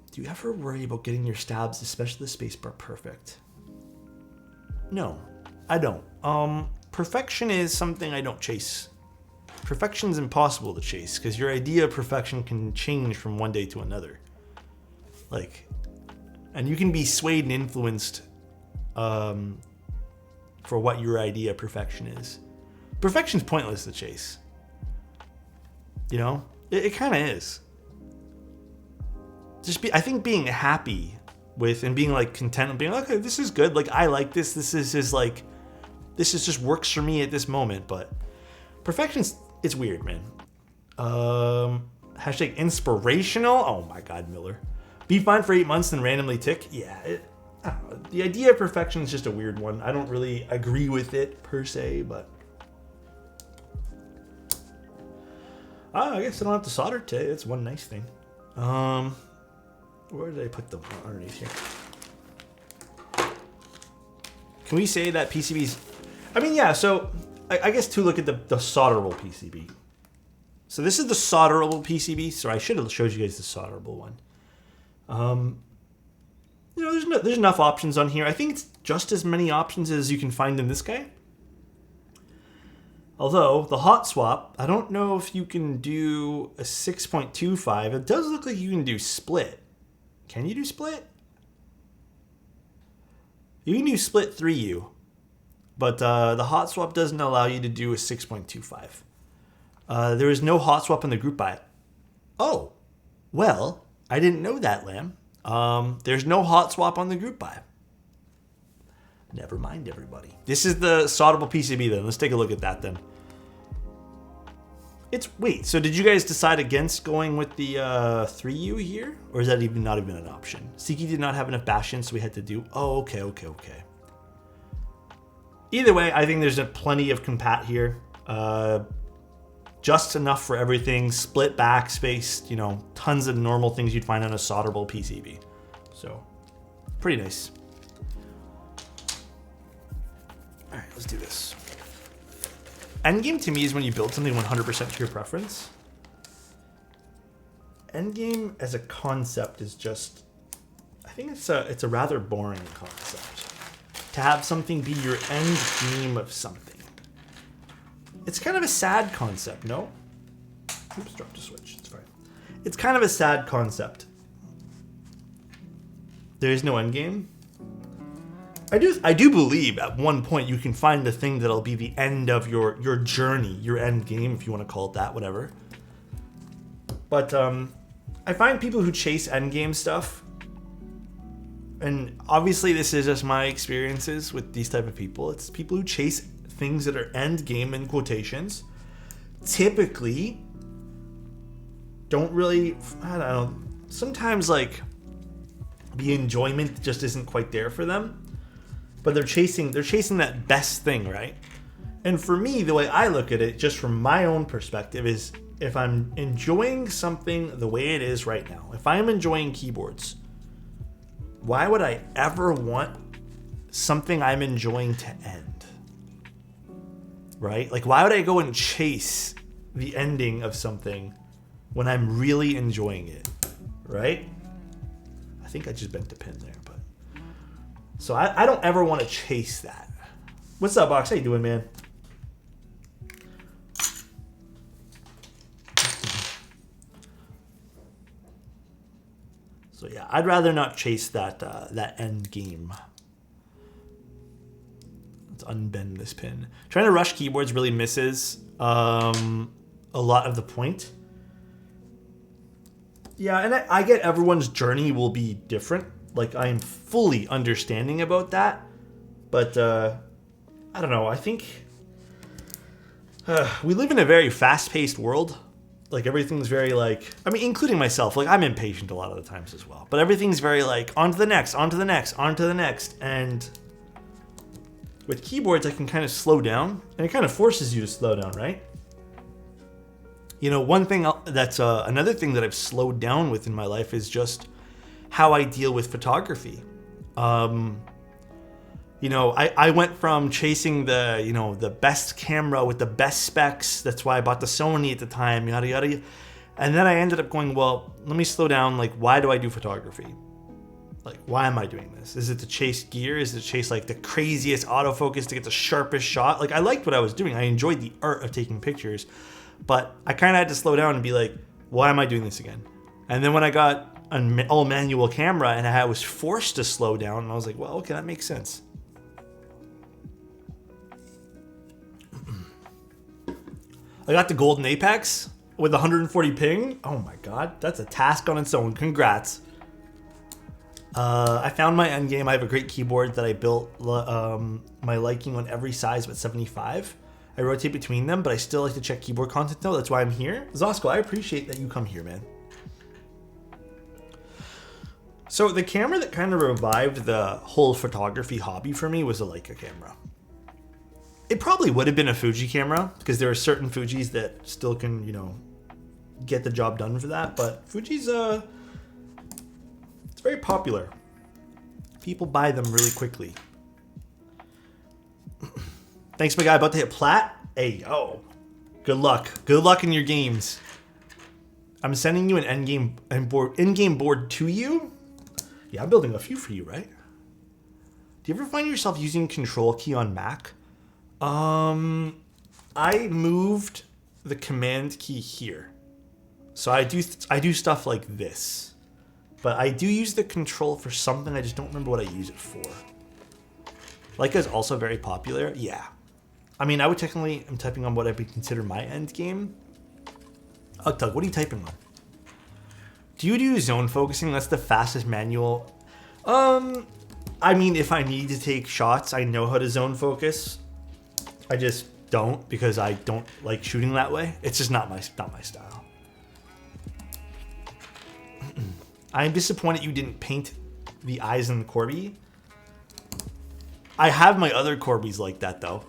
S1: Do you ever worry about getting your stabs, especially the spacebar, perfect? No, I don't. Perfection is something I don't chase. Perfection's impossible to chase because your idea of perfection can change from one day to another. Like, and you can be swayed and influenced for what your idea of perfection is. Perfection's pointless to chase. You know, it kind of is. I think being happy with and being like content and being like, okay, this is good. Like, I like this. This is just works for me at this moment. But perfection's, it's weird, man. Hashtag inspirational. Oh my God, Miller. Be fine for 8 months and randomly tick. Yeah, I don't know. The idea of perfection is just a weird one. I don't really agree with it per se, but I guess I don't have to solder today. That's one nice thing. Where did I put them underneath here? Can we say that PCBs... I mean, yeah, so I guess to look at the solderable PCB. So this is the solderable PCB. So I should have showed you guys the solderable one. You know, there's enough options on here. I think it's just as many options as you can find in this guy. Although, the hot swap, I don't know if you can do a 6.25. It does look like you can do split. Can you do split? You can do split 3U. but the hot swap doesn't allow you to do a 6.25. There is no hot swap in the group buy. Oh, well, I didn't know that, Lamb. There's no hot swap on the group buy. Never mind, everybody. This is the Solderable PCB then. Let's take a look at that then. Wait, so did you guys decide against going with the 3U here? Or is that not even an option? Siki did not have enough bastions, so we had to do... Oh, okay. Either way, I think there's plenty of compat here. Just enough for everything. Split backspace, tons of normal things you'd find on a solderable PCB. So, pretty nice. All right, let's do this. Endgame to me is when you build something 100% to your preference. Endgame as a concept is just, I think it's a rather boring concept. To have something be your end game of something. It's kind of a sad concept, no? Oops, dropped a switch, it's fine. It's kind of a sad concept. There is no end game. I do believe at one point you can find the thing that'll be the end of your journey, your end game, if you want to call it that, whatever. But I find people who chase end game stuff, and obviously this is just my experiences with these type of people. It's people who chase things that are end game in quotations. Typically, don't really, I don't know. Sometimes like the enjoyment just isn't quite there for them. But they're chasing that best thing, right? And for me, the way I look at it, just from my own perspective, is if I'm enjoying something the way it is right now, if I'm enjoying keyboards, why would I ever want something I'm enjoying to end? Right? Like, why would I go and chase the ending of something when I'm really enjoying it? Right? I think I just bent the pin there, but... So I don't ever want to chase that. What's up, Box? How you doing, man? So yeah, I'd rather not chase that end game. Let's unbend this pin. Trying to rush keyboards really misses a lot of the point. Yeah, and I get everyone's journey will be different. Like, I am fully understanding about that. But, I don't know. I think we live in a very fast-paced world. Like, everything's very, like... I mean, including myself. Like, I'm impatient a lot of the times as well. But everything's very, like, on to the next, on to the next, on to the next. And with keyboards, I can kind of slow down. And it kind of forces you to slow down, right? One thing that's... another thing that I've slowed down with in my life is just... how I deal with photography. I went from chasing the best camera with the best specs. That's why I bought the Sony at the time, yada, yada. And then I ended up going, well, let me slow down. Like, why do I do photography? Like, why am I doing this? Is it to chase gear? Is it to chase like the craziest autofocus to get the sharpest shot? Like, I liked what I was doing. I enjoyed the art of taking pictures, but I kind of had to slow down and be like, why am I doing this again? And then when I got an all manual camera and I was forced to slow down, and I was like, well, okay, that makes sense. I got the golden apex with 140 ping. Oh my god, that's a task on its own. Congrats. I found my end game. I have a great keyboard that I built my liking on every size but 75. I rotate between them, but I still like to check keyboard content though. That's why I'm here. Zosko, I appreciate that you come here, man. So the camera that kind of revived the whole photography hobby for me was a Leica camera. It probably would have been a Fuji camera because there are certain Fujis that still can, get the job done for that. But Fuji's, it's very popular. People buy them really quickly. Thanks, my guy. About to hit plat. Hey, yo. Good luck. Good luck in your games. I'm sending you an in-game board to you. Yeah, I'm building a few for you, right? Do you ever find yourself using Control key on Mac? I moved the Command key here. So I do stuff like this. But I do use the Control for something, I just don't remember what I use it for. Leica is also very popular. Yeah. I mean, I would technically, I'm typing on what I would consider my Endgame. Tug, what are you typing on? Do you do zone focusing? That's the fastest manual. I mean, if I need to take shots, I know how to zone focus. I just don't because I don't like shooting that way. It's just not my style. I'm disappointed you didn't paint the eyes in the Corby. I have my other Corbies like that though.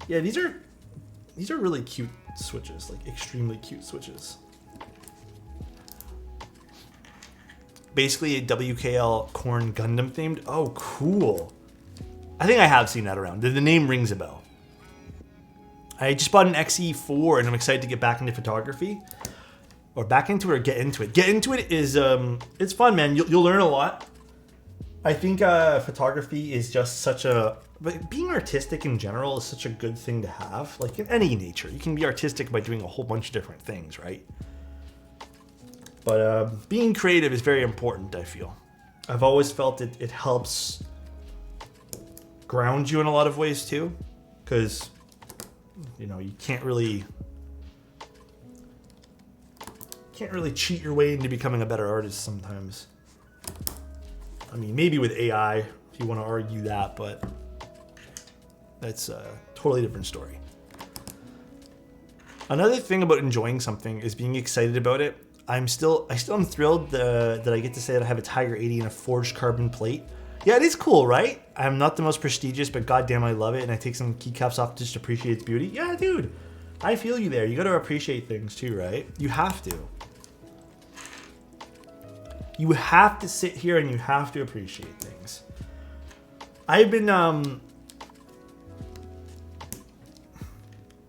S1: Yeah, these are really cute switches, like extremely cute switches. Basically a WKL Korn Gundam themed. Oh, cool. I think I have seen that around. The name rings a bell. I just bought an XE4 and I'm excited to get back into photography. Or back into it or get into it. Get into it is, it's fun, man. You'll learn a lot. I think photography is just such a, but being artistic in general is such a good thing to have. Like in any nature, you can be artistic by doing a whole bunch of different things, right? But being creative is very important, I feel. I've always felt it helps ground you in a lot of ways too. Because, you know, you can't really cheat your way into becoming a better artist sometimes. I mean, maybe with AI, if you want to argue that, but that's a totally different story. Another thing about enjoying something is being excited about it. I still am thrilled that I get to say that I have a Tiger 80 and a forged carbon plate. Yeah, it is cool, right? I'm not the most prestigious, but goddamn, I love it. And I take some keycaps off to just appreciate its beauty. Yeah, dude, I feel you there. You got to appreciate things too, right? You have to. You have to sit here and you have to appreciate things. I've been,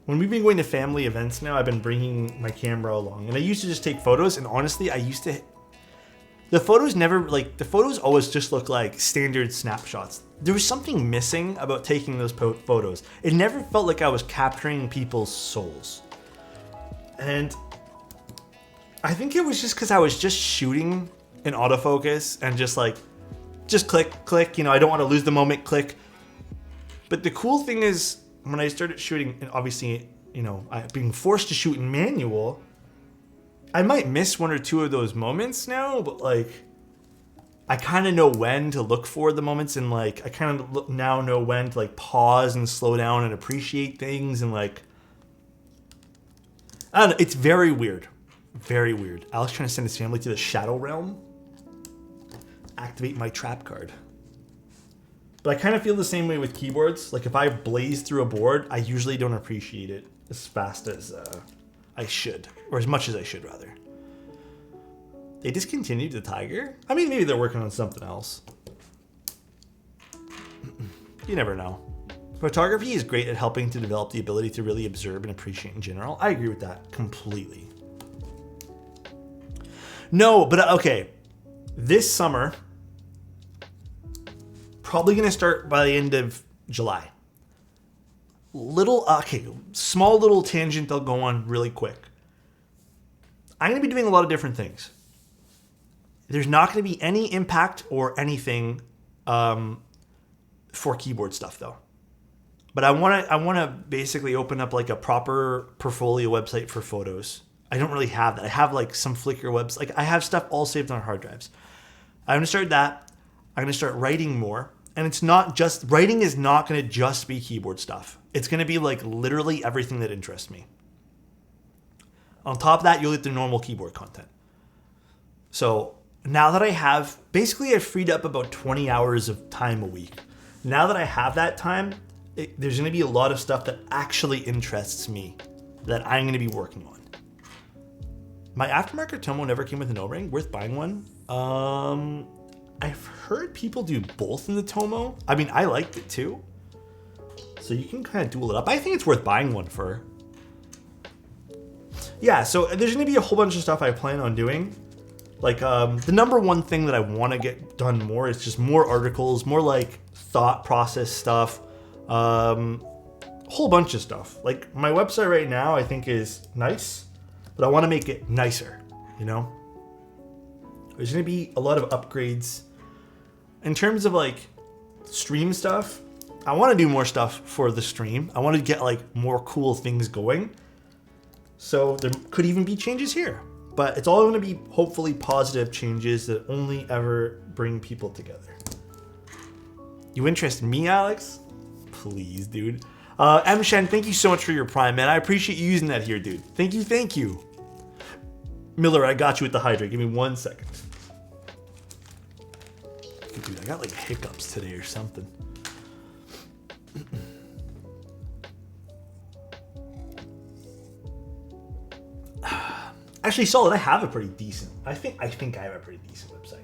S1: when we've been going to family events now, I've been bringing my camera along. And I used to just take photos, and honestly, the photos always just look like standard snapshots. There was something missing about taking those photos. It never felt like I was capturing people's souls. And I think it was just because I was just shooting in autofocus and just click, you know, I don't want to lose the moment, click. But the cool thing is when I started shooting, and obviously, you know, being forced to shoot in manual, I might miss one or two of those moments now, but like, I kind of know when to look for the moments, and like, I kind of now know when to like pause and slow down and appreciate things, and like, I don't know, it's very weird. Very weird. Alex trying to send his family to the Shadow Realm. Activate my trap card. But I kind of feel the same way with keyboards. Like if I blaze through a board, I usually don't appreciate it as fast as I should. Or as much as I should, rather. They discontinued the Tiger? I mean, maybe they're working on something else. You never know. Photography is great at helping to develop the ability to really observe and appreciate in general. I agree with that completely. No, but okay. This summer, probably going to start by the end of July. Small little tangent I'll go on really quick. I'm going to be doing a lot of different things. There's not going to be any impact or anything for keyboard stuff though. But I want to basically open up like a proper portfolio website for photos. I don't really have that. I have like some Flickr webs. Like I have stuff all saved on hard drives. I'm going to start that. I'm going to start writing more. And it's not just, writing is not going to just be keyboard stuff. It's going to be like literally everything that interests me. On top of that, you'll get the normal keyboard content. So now that I have, basically I freed up about 20 hours of time a week. Now that I have that time, there's going to be a lot of stuff that actually interests me that I'm going to be working on. My aftermarket Tomo never came with an O-ring. Worth buying one? I've heard people do both in the Tomo. I mean, I liked it too. So you can kind of dual it up. I think it's worth buying one for. Yeah, so there's going to be a whole bunch of stuff I plan on doing. Like, the number one thing that I want to get done more is just more articles, more like thought process stuff. Whole bunch of stuff. Like, my website right now I think is nice, but I want to make it nicer, you know? There's going to be a lot of upgrades. In terms of like, stream stuff. I want to do more stuff for the stream. I want to get like more cool things going. So there could even be changes here. But it's all going to be hopefully positive changes that only ever bring people together. You interest me, Alex? Please, dude. M. Shen, thank you so much for your Prime, man. I appreciate you using that here, dude. Thank you, thank you. Miller, I got you with the hydrate. Give me 1 second. Dude, I got like hiccups today or something. Actually, Solid, I have a pretty decent. I think I have a pretty decent website.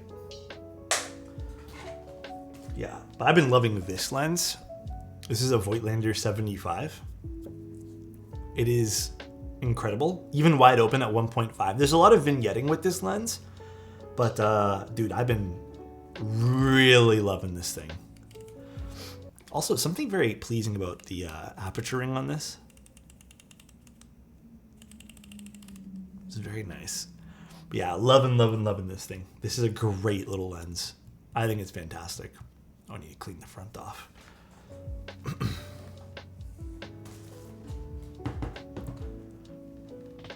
S1: Yeah, but I've been loving this lens. This is a Voigtlander 75. It is incredible, even wide open at 1.5. There's a lot of vignetting with this lens, but dude, I've been really loving this thing. Also, something very pleasing about the aperture ring on this. It's very nice. But yeah, loving this thing. This is a great little lens. I think it's fantastic. I need to clean the front off.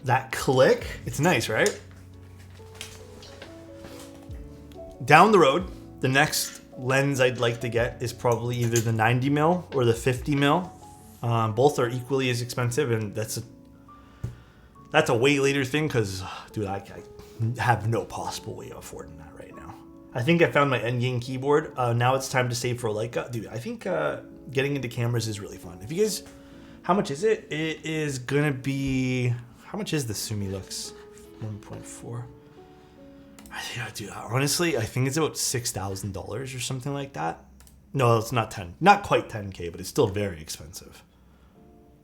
S1: That click, it's nice, right? Down the road, the next lens I'd like to get is probably either the 90mm or the 50mm. Both are equally as expensive, and that's a way later thing because, dude, I have no possible way of affording that right now. I think I found my Endgame keyboard. Now it's time to save for Leica. Dude, I think getting into cameras is really fun. If you guys, how much is it? It is gonna be, how much is the Sumi Lux 1.4? Dude, honestly, I think it's about $6,000 or something like that. No, it's not quite 10K, but it's still very expensive.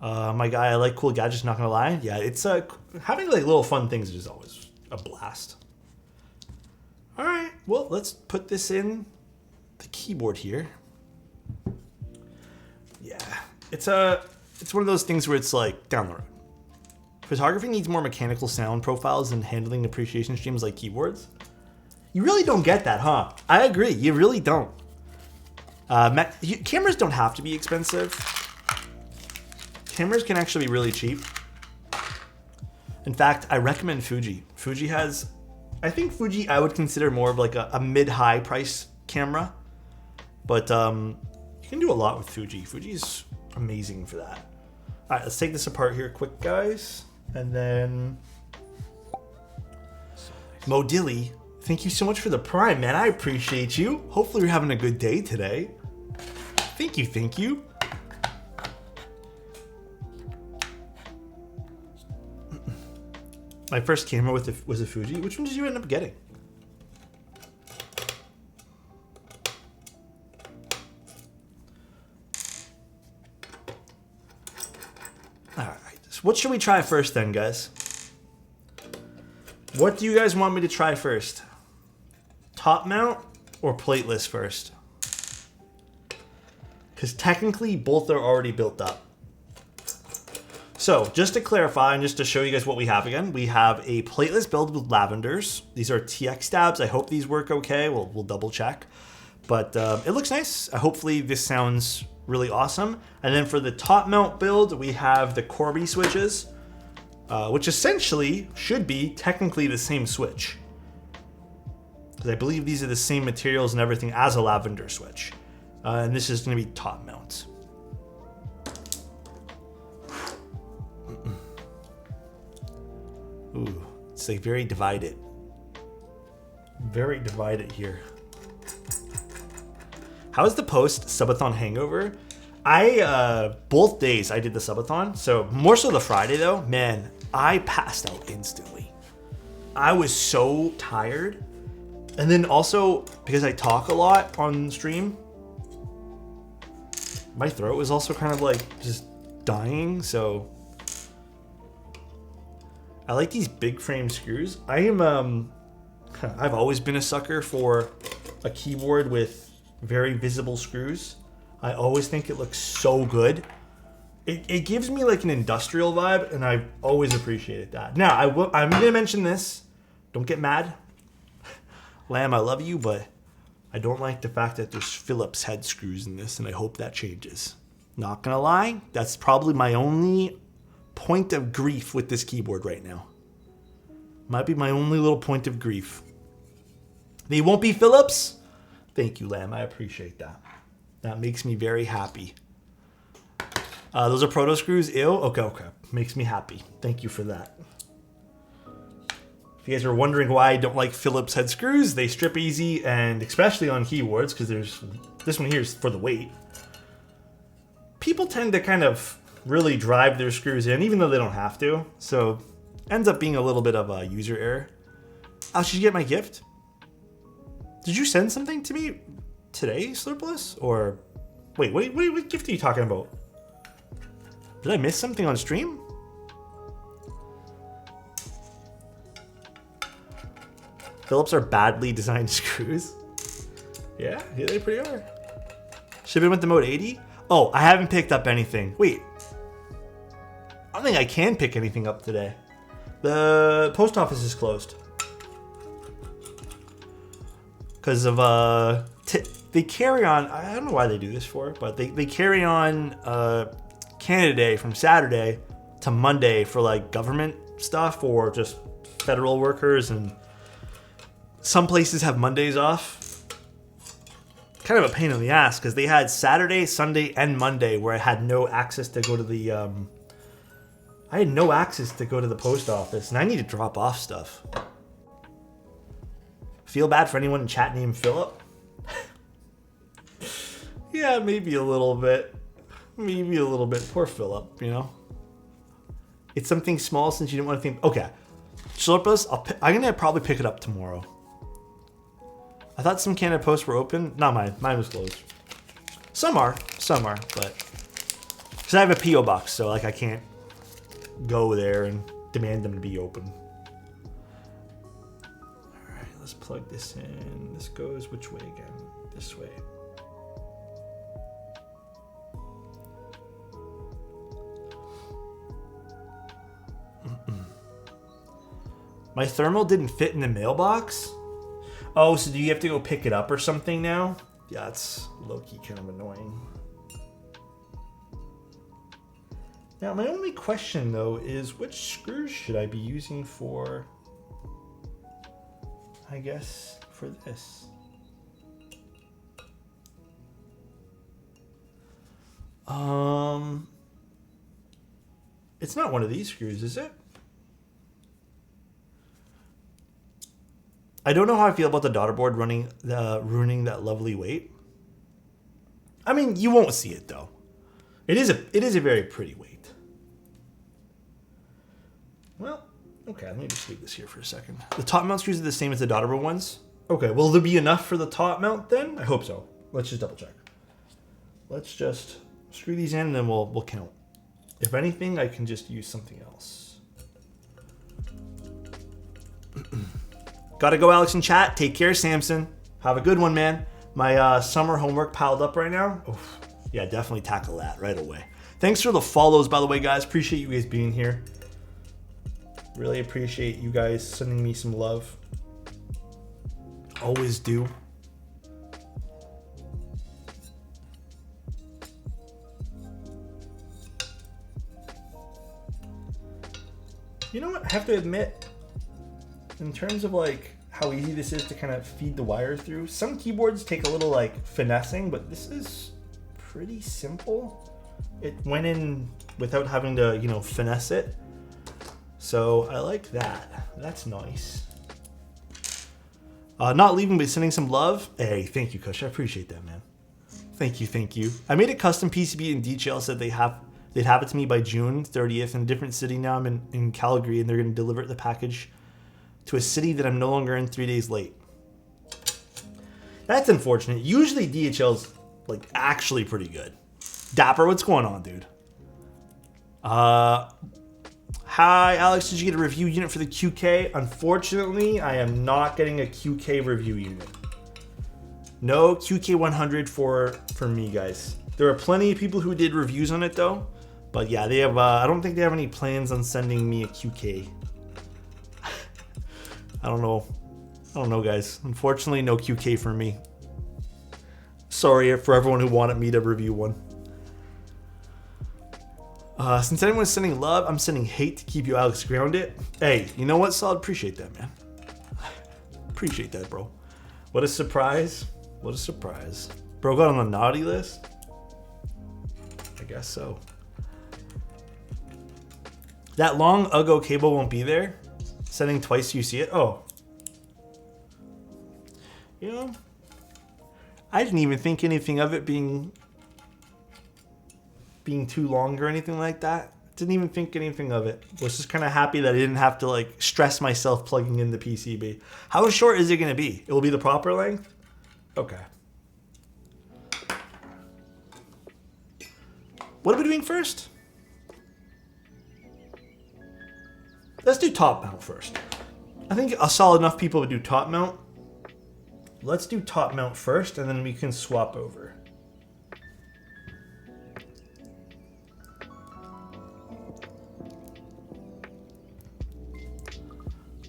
S1: My guy, I like cool gadgets, not gonna lie. Yeah, it's having like little fun things is always a blast. All right, well, let's put this in the keyboard here. Yeah, it's one of those things where it's like down the road. Photography needs more mechanical sound profiles and handling appreciation streams like keyboards. You really don't get that, huh? I agree, you really don't. Cameras don't have to be expensive. Cameras can actually be really cheap. In fact, I recommend Fuji. Fuji has, I think Fuji I would consider more of like a mid-high price camera. But you can do a lot with Fuji. Fuji's amazing for that. All right, let's take this apart here quick, guys. And then Modilly, thank you so much for the Prime, man. I appreciate you. Hopefully you're having a good day today. Thank you, thank you. My first camera was a Fuji. Which one did you end up getting? All right. So what should we try first then, guys? What do you guys want me to try first? Top mount or plateless first? Because technically both are already built up. So just to clarify and just to show you guys what we have again, we have a plateless build with lavenders. These are TX stabs. I hope these work okay. We'll double check. But it looks nice. Hopefully this sounds really awesome. And then for the top mount build, we have the Corby switches, which essentially should be technically the same switch. Because I believe these are the same materials and everything as a lavender switch. And this is going to be top mount. Ooh, it's like very divided. Very divided here. How is the post subathon hangover? Both days I did the subathon. So more so the Friday though, man, I passed out instantly. I was so tired. And then also because I talk a lot on stream, my throat was also kind of like just dying. So I like these big frame screws. I've always been a sucker for a keyboard with very visible screws. I always think it looks so good. It gives me like an industrial vibe, and I've always appreciated that. Now, I'm gonna mention this. Don't get mad. Lamb, I love you, but I don't like the fact that there's Phillips head screws in this, and I hope that changes. Not gonna lie, that's probably my only point of grief with this keyboard right now. Might be my only little point of grief. They won't be Phillips? Thank you, Lamb. I appreciate that. That makes me very happy. Those are proto screws. Ew. Okay. Makes me happy. Thank you for that. If you guys are wondering why I don't like Phillips head screws, they strip easy, and especially on keyboards, because there's this one here is for the weight. People tend to kind of really drive their screws in, even though they don't have to. So ends up being a little bit of a user error. Oh, should you get my gift? Did you send something to me today, Slurpless? Or wait, what gift are you talking about? Did I miss something on stream? Phillips are badly designed screws. Yeah, they pretty are. Shipping with the mode 80? Oh, I haven't picked up anything. Wait. I don't think I can pick anything up today. The post office is closed. Because of, they carry on, I don't know why they do this for, but they carry on Canada Day from Saturday to Monday for like government stuff or just federal workers, and some places have Mondays off. Kind of a pain in the ass because they had Saturday, Sunday, and Monday where I had no access to go to the post office, and I need to drop off stuff. Feel bad for anyone in chat named Philip? Yeah, maybe a little bit. Maybe a little bit. Poor Philip, you know? It's something small since you didn't want to think. Okay. Slurpless, I'm going to probably pick it up tomorrow. I thought some Canada Posts were open. Not mine. Mine was closed. Some are, but... Because I have a P.O. box, so like I can't go there and demand them to be open. Alright, let's plug this in. This goes which way again? This way. My thermal didn't fit in the mailbox? Oh, so do you have to go pick it up or something now? Yeah, it's low-key kind of annoying. Now, my only question, though, is which screws should I be using for, I guess, for this? It's not one of these screws, is it? I don't know how I feel about the daughter board ruining that lovely weight. I mean, you won't see it though. It is a very pretty weight. Well, okay, let me just leave this here for a second. The top mount screws are the same as the daughter board ones. Okay, will there be enough for the top mount then? I hope so. Let's just double check. Let's just screw these in and then we'll count. If anything, I can just use something else. Gotta go, Alex, in chat. Take care, Samson. Have a good one, man. My summer homework piled up right now. Oof. Yeah, definitely tackle that right away. Thanks for the follows, by the way, guys. Appreciate you guys being here. Really appreciate you guys sending me some love. Always do. You know what? I have to admit, in terms of like how easy this is to kind of feed the wire through, some keyboards take a little like finessing, but this is pretty simple. It went in without having to, you know, finesse it. So I like that. That's nice. Not leaving, but sending some love. Hey, thank you, Kush. I appreciate that, man. Thank you. I made a custom PCB and DHL said they'd have it to me by June 30th in a different city. Now I'm in Calgary, and they're going to deliver the package to a city that I'm no longer in 3 days late. That's unfortunate. Usually DHL's like actually pretty good. Dapper, what's going on, dude? Hi, Alex. Did you get a review unit for the QK? Unfortunately, I am not getting a QK review unit. No QK100 for me, guys. There are plenty of people who did reviews on it though. But yeah, they have. I don't think they have any plans on sending me a QK. I don't know, guys. Unfortunately, no QK for me. Sorry for everyone who wanted me to review one. Since anyone's sending love, I'm sending hate to keep you, Alex, grounded. Hey, you know what, Solid? Appreciate that, man. Appreciate that, bro. What a surprise. What a surprise. Bro got on the naughty list? I guess so. That long Uggo cable won't be there. Sending twice you see it. Oh. You know, I didn't even think anything of it being too long or anything like that. Didn't even think anything of it. Was just kind of happy that I didn't have to like stress myself plugging in the PCB. How short is it going to be? It will be the proper length? Okay. What are we doing first? Let's do top mount first. I think I saw enough people to do top mount. Let's do top mount first, and then we can swap over.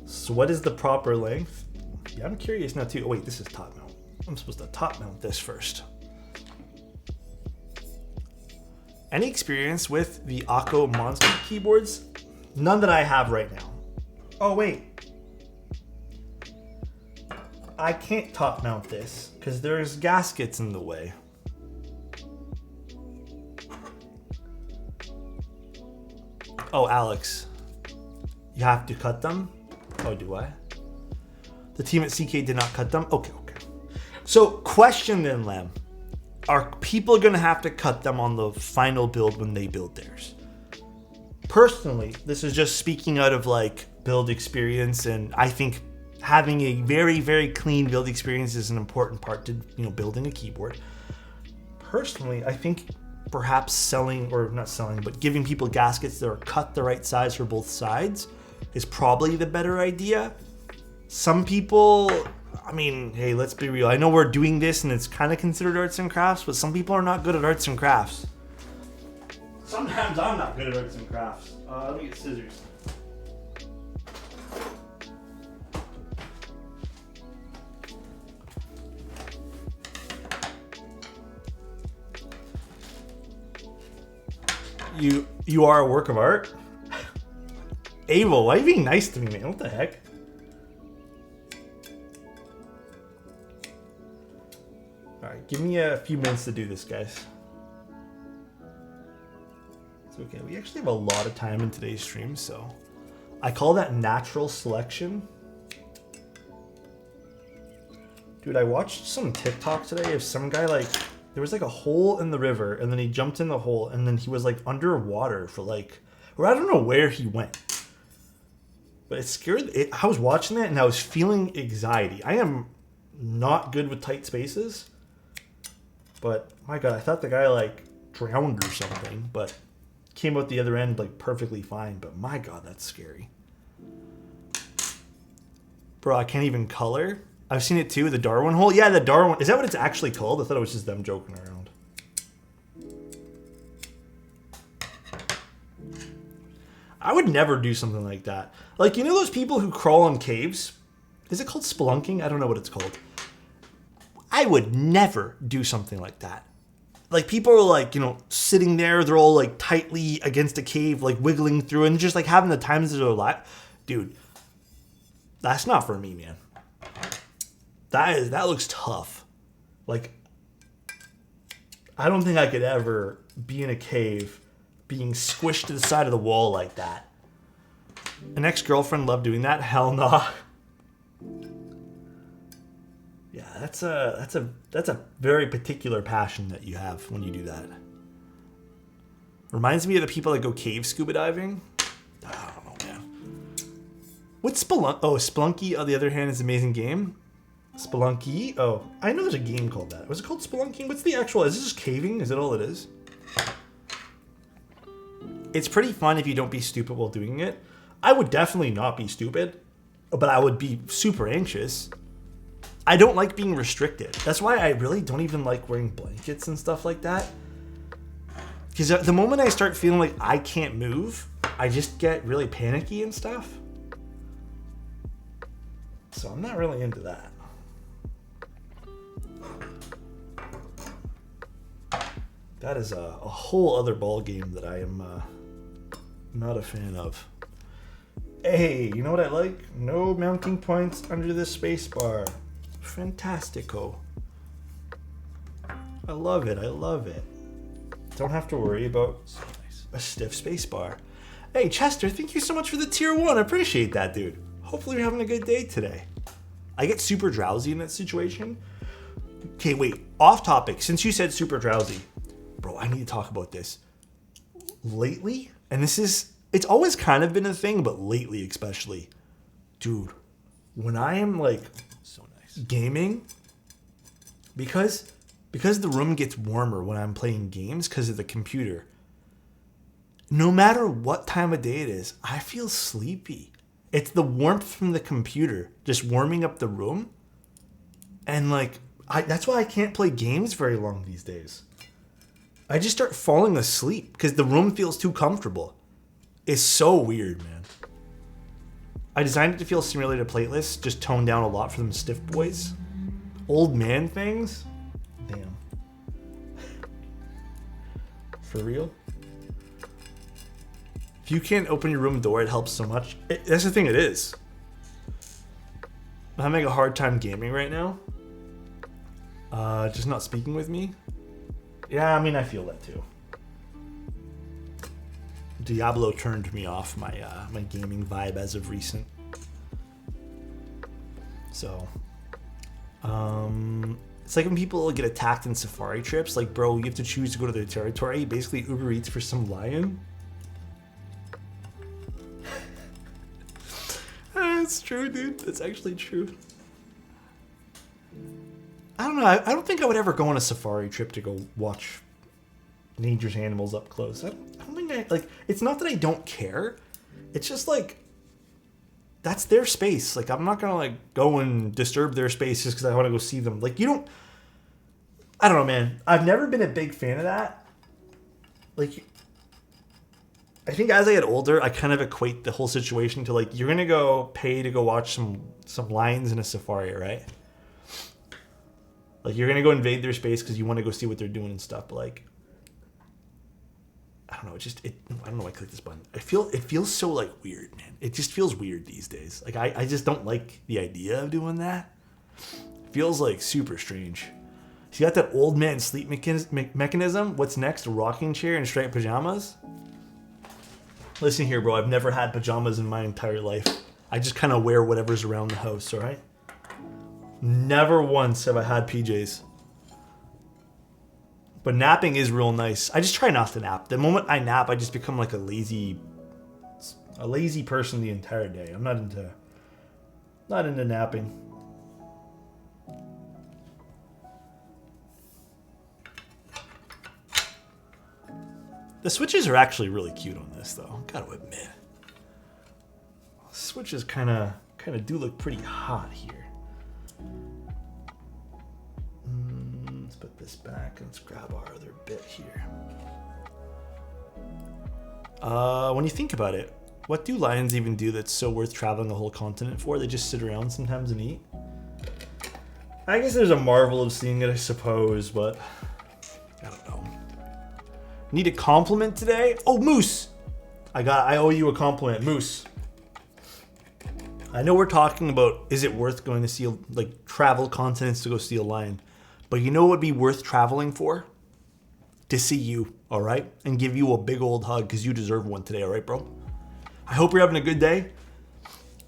S1: So what is the proper length? Yeah, I'm curious now too. Oh wait, this is top mount. I'm supposed to top mount this first. Any experience with the Akko Monster keyboards? None that I have right now. Oh wait. I can't top mount this because there's gaskets in the way. Oh, Alex. You have to cut them? Oh, do I? The team at CK did not cut them? Okay. So, question then, Lem. Are people going to have to cut them on the final build when they build theirs? Personally, this is just speaking out of like build experience, and I think having a very, very clean build experience is an important part to, you know, building a keyboard. Personally, I think perhaps selling, or not selling, but giving people gaskets that are cut the right size for both sides is probably the better idea. Some people, I mean, hey, let's be real. I know we're doing this and it's kind of considered arts and crafts, but some people are not good at arts and crafts. Sometimes I'm not good at arts and crafts. Let me get scissors. You are a work of art? Avo, why are you being nice to me, man? What the heck? Alright, give me a few minutes to do this, guys. It's okay. We actually have a lot of time in today's stream, so I call that natural selection. Dude, I watched some TikTok today of some guy, like, there was like a hole in the river, and then he jumped in the hole, and then he was like underwater for like, or I don't know where he went. But it scared, I was watching that and I was feeling anxiety. I am not good with tight spaces. But my God, I thought the guy like drowned or something, but came out the other end like perfectly fine. But my God, that's scary. Bro, I can't even color. I've seen it too, the Darwin hole. Yeah, the Darwin. Is that what it's actually called? I thought it was just them joking around. I would never do something like that. Like, you know those people who crawl in caves? Is it called spelunking? I don't know what it's called. I would never do something like that. Like, people are like, you know, sitting there, they're all like tightly against a cave, like wiggling through and just like having the times of their life. Dude, that's not for me, man. That looks tough. Like, I don't think I could ever be in a cave being squished to the side of the wall like that. An ex-girlfriend loved doing that? Hell nah. Yeah, that's a very particular passion that you have when you do that. Reminds me of the people that go cave scuba diving. I don't know, man. What's Spelunky? Oh, Spelunky, on the other hand, is an amazing game. Spelunky? Oh, I know there's a game called that. Was it called Spelunking? What's the actual... Is it just caving? Is that all it is? It's pretty fun if you don't be stupid while doing it. I would definitely not be stupid, but I would be super anxious. I don't like being restricted. That's why I really don't even like wearing blankets and stuff like that. Because the moment I start feeling like I can't move, I just get really panicky and stuff. So I'm not really into that. That is a whole other ball game that I am not a fan of. Hey, you know what I like? No mounting points under the spacebar. Fantastico. I love it. I love it. Don't have to worry about a stiff spacebar. Hey, Chester, thank you so much for the tier 1. I appreciate that, dude. Hopefully you're having a good day today. I get super drowsy in that situation. Okay, wait. Off topic. Since you said super drowsy, bro, I need to talk about this. Lately, and it's always kind of been a thing, but lately especially. Dude, when I am like
S3: So nice.
S1: gaming, because the room gets warmer when I'm playing games because of the computer, no matter what time of day it is, I feel sleepy. It's the warmth from the computer just warming up the room. And like, that's why I can't play games very long these days. I just start falling asleep because the room feels too comfortable. It's so weird, man. I designed it to feel simulated Plateless, just toned down a lot for them stiff boys. Old man things? Damn. For real? If you can't open your room door, it helps so much. That's the thing, it is. I'm having a hard time gaming right now. Just not speaking with me. Yeah, I mean, I feel that too. Diablo turned me off my my gaming vibe as of recent. So, it's like when people get attacked in safari trips. Like, bro, you have to choose to go to their territory. Basically, Uber Eats for some lion. It's true, dude. That's actually true. I don't know. I don't think I would ever go on a safari trip to go watch dangerous animals up close. I don't think I like. It's not that I don't care. It's just like that's their space. Like, I'm not gonna like go and disturb their space just because I want to go see them. Like, you don't. I don't know, man. I've never been a big fan of that. Like, I think as I get older, I kind of equate the whole situation to like, you're gonna go pay to go watch some lions in a safari, right? Like, you're gonna go invade their space because you want to go see what they're doing and stuff. But like, I don't know. I don't know why I clicked this button. It feels so like weird, man. It just feels weird these days. Like, I just don't like the idea of doing that. It feels like super strange. So you got that old man sleep mechanism. What's next? A rocking chair and striped pajamas? Listen here, bro. I've never had pajamas in my entire life. I just kind of wear whatever's around the house, all right? Never once have I had PJs. But napping is real nice. I just try not to nap. The moment I nap, I just become like a lazy person the entire day. I'm not into napping. The switches are actually really cute on this, though. Gotta admit, switches kind of do look pretty hot here. Let's put this back and let's grab our other bit here. When you think about it, what do lions even do that's so worth traveling a whole continent for? They just sit around sometimes and eat. I guess there's a marvel of seeing it, I suppose, but I don't know. Need a compliment today? Oh, Moose! I owe you a compliment, Moose. I know we're talking about, is it worth going to see, like, travel continents to go see a lion? But you know what would be worth traveling for? To see you, all right? And give you a big old hug, because you deserve one today, all right, bro? I hope you're having a good day.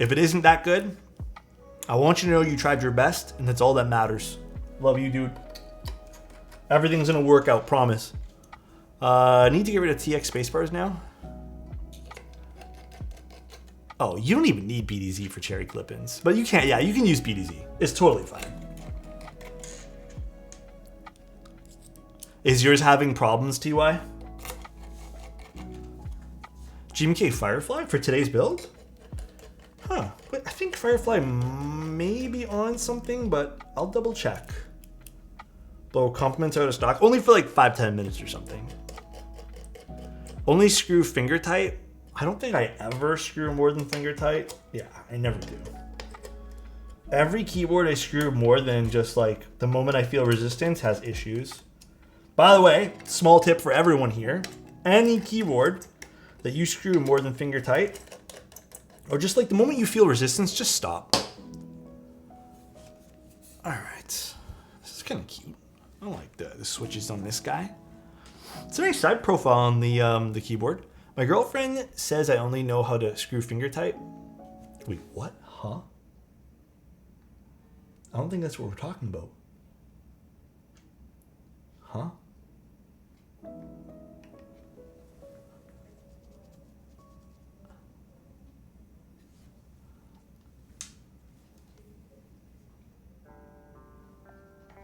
S1: If it isn't that good, I want you to know you tried your best, and that's all that matters. Love you, dude. Everything's gonna work out, promise. Need to get rid of TX spacebars now. Oh, you don't even need BDZ for cherry clip-ins. But you can't, yeah, you can use BDZ. It's totally fine. Is yours having problems, TY? GMK Firefly for today's build? Huh, wait, I think Firefly may be on something, but I'll double check. Blow compliments out of stock, only for like 5-10 minutes or something. Only screw finger tight. I don't think I ever screw more than finger tight. Yeah, I never do. Every keyboard I screw more than just like the moment I feel resistance has issues. By the way, small tip for everyone here. Any keyboard that you screw more than finger tight, or just like the moment you feel resistance, just stop. All right, this is kind of cute. I like the switches on this guy. It's a nice side profile on the keyboard. My girlfriend says I only know how to screw finger tight. Wait, what? Huh? I don't think that's what we're talking about. Huh?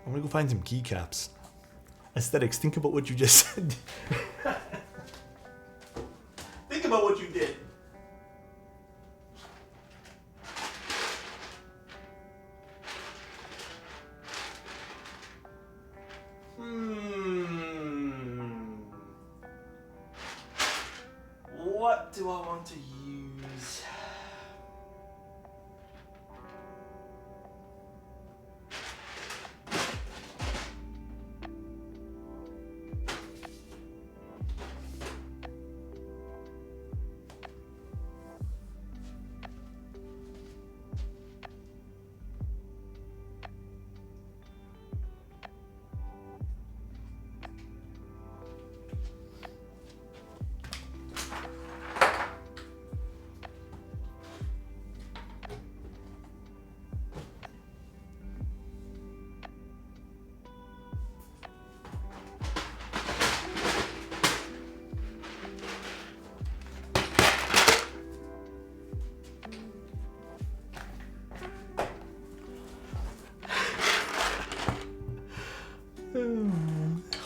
S1: I'm gonna go find some keycaps. Aesthetics, think about what you just said. Think about what you did. What do I want to use?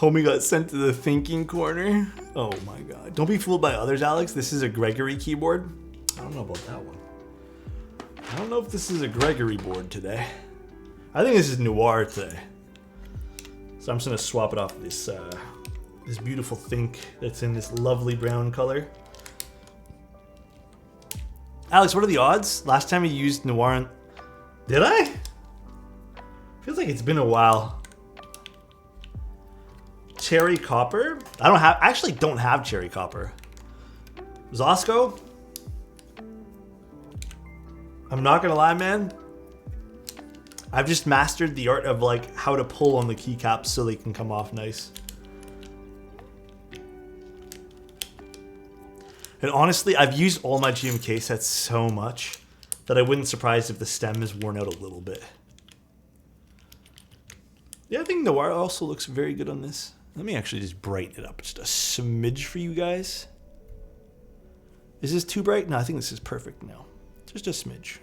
S1: Homie got sent to the thinking corner. Oh my god. Don't be fooled by others, Alex. This is a Gregory keyboard. I don't know about that one. I don't know if this is a Gregory board today. I think this is Noir today. So I'm just gonna swap it off this this beautiful Think that's in this lovely brown color. Alex, what are the odds? Last time you used Noir, did I? Feels like it's been a while. Cherry copper? I actually don't have cherry copper. Zosco? I'm not gonna lie, man. I've just mastered the art of like how to pull on the keycaps so they can come off nice. And honestly, I've used all my GMK sets so much that I wouldn't be surprised if the stem is worn out a little bit. Yeah, I think Noir also looks very good on this. Let me actually just brighten it up just a smidge for you guys. Is this too bright? No, I think this is perfect now. Just a smidge.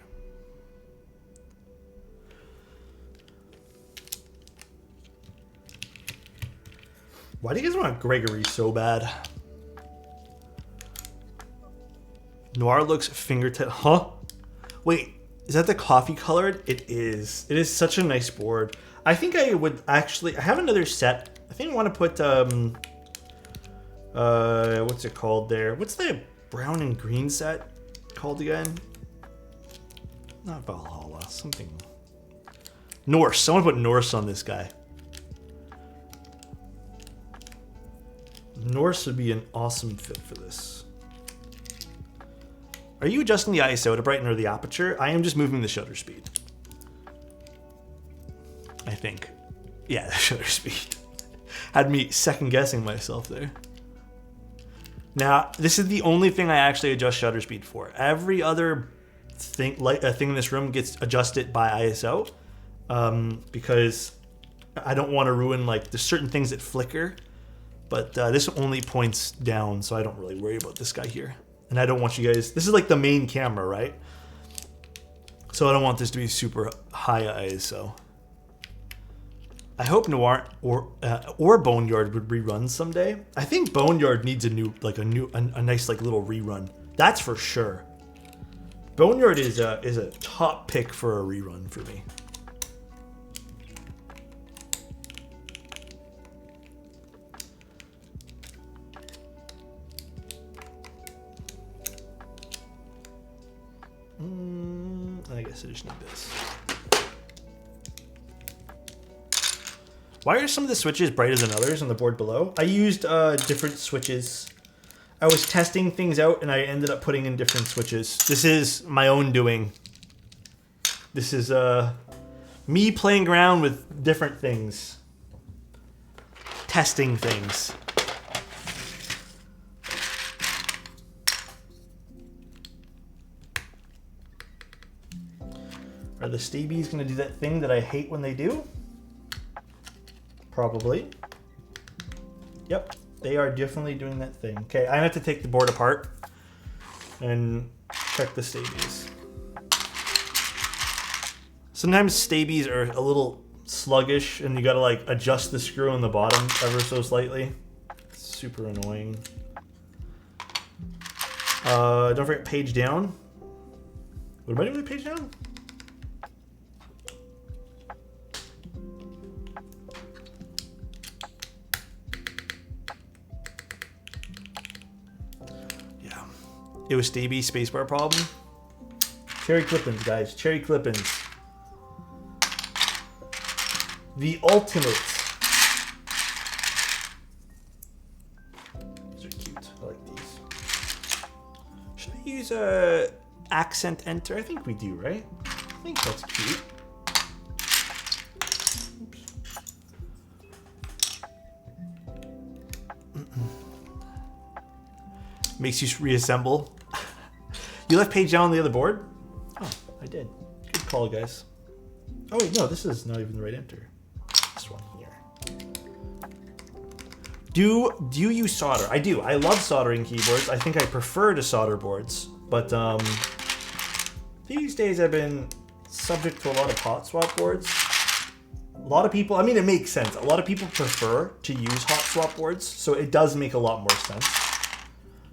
S1: Why do you guys want Gregory so bad? Noir looks fingertip. Huh? Wait, is that the coffee colored? It is. It is such a nice board. I think I would actually. I have another set. I think I want to put what's it called there? What's the brown and green set called again? Not Valhalla. Something. Norse. Someone put Norse on this guy. Norse would be an awesome fit for this. Are you adjusting the ISO to brighten or the aperture? I am just moving the shutter speed. I think. Yeah, the shutter speed. Had me second guessing myself there. Now, this is the only thing I actually adjust shutter speed for. Every other thing, like a thing in this room, gets adjusted by ISO because I don't want to ruin, like, there's certain things that flicker, but this only points down, so I don't really worry about this guy here. And I don't want you guys, this is like the main camera, right? So I don't want this to be super high ISO. I hope Noir or Boneyard would rerun someday. I think Boneyard needs a nice like little rerun. That's for sure. Boneyard is a top pick for a rerun for me. I guess I just need this. Why are some of the switches brighter than others on the board below? I used different switches. I was testing things out and I ended up putting in different switches. This is my own doing. This is me playing around with different things. Testing things. Are the Stabies going to do that thing that I hate when they do? Probably. Yep, they are definitely doing that thing. Okay, I have to take the board apart and check the Stabies. Sometimes Stabies are a little sluggish and you gotta like adjust the screw on the bottom ever so slightly. It's super annoying. Don't forget page down. What am I doing with page down? Yeah. It was Stabie spacebar problem. Cherry clip-ins, guys. Cherry clip-ins. The ultimate. These are cute. I like these. Should I use a accent enter? I think we do, right? I think that's cute. Makes you reassemble. You left page down on the other board? Oh, I did. Good call, guys. Oh wait, no, this is not even the right enter. This one here. Do you use solder? I do. I love soldering keyboards. I think I prefer to solder boards. But these days I've been subject to a lot of hot swap boards. A lot of people, I mean, it makes sense. A lot of people prefer to use hot swap boards, so it does make a lot more sense.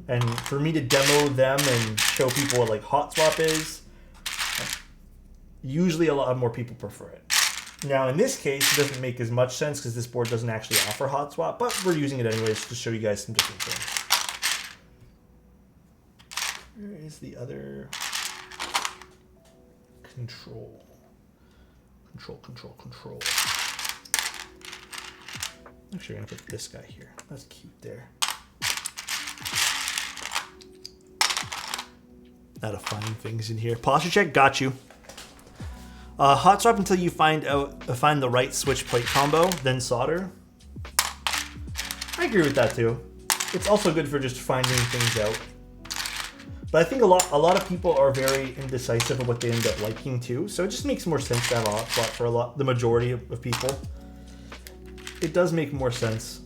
S1: And for me to demo them and show people what like hot swap is, usually a lot more people prefer it. Now in this case, it doesn't make as much sense because this board doesn't actually offer hot swap, but we're using it anyways to show you guys some different things. Where is the other control? Control. Actually, I'm gonna put this guy here. That's cute there. Out of finding things in here. Posture check, got you. Hot swap until you find the right switch plate combo, then solder. I agree with that too. It's also good for just finding things out. But I think a lot of people are very indecisive of what they end up liking too. So it just makes more sense to have a hot swap for the majority of people. It does make more sense.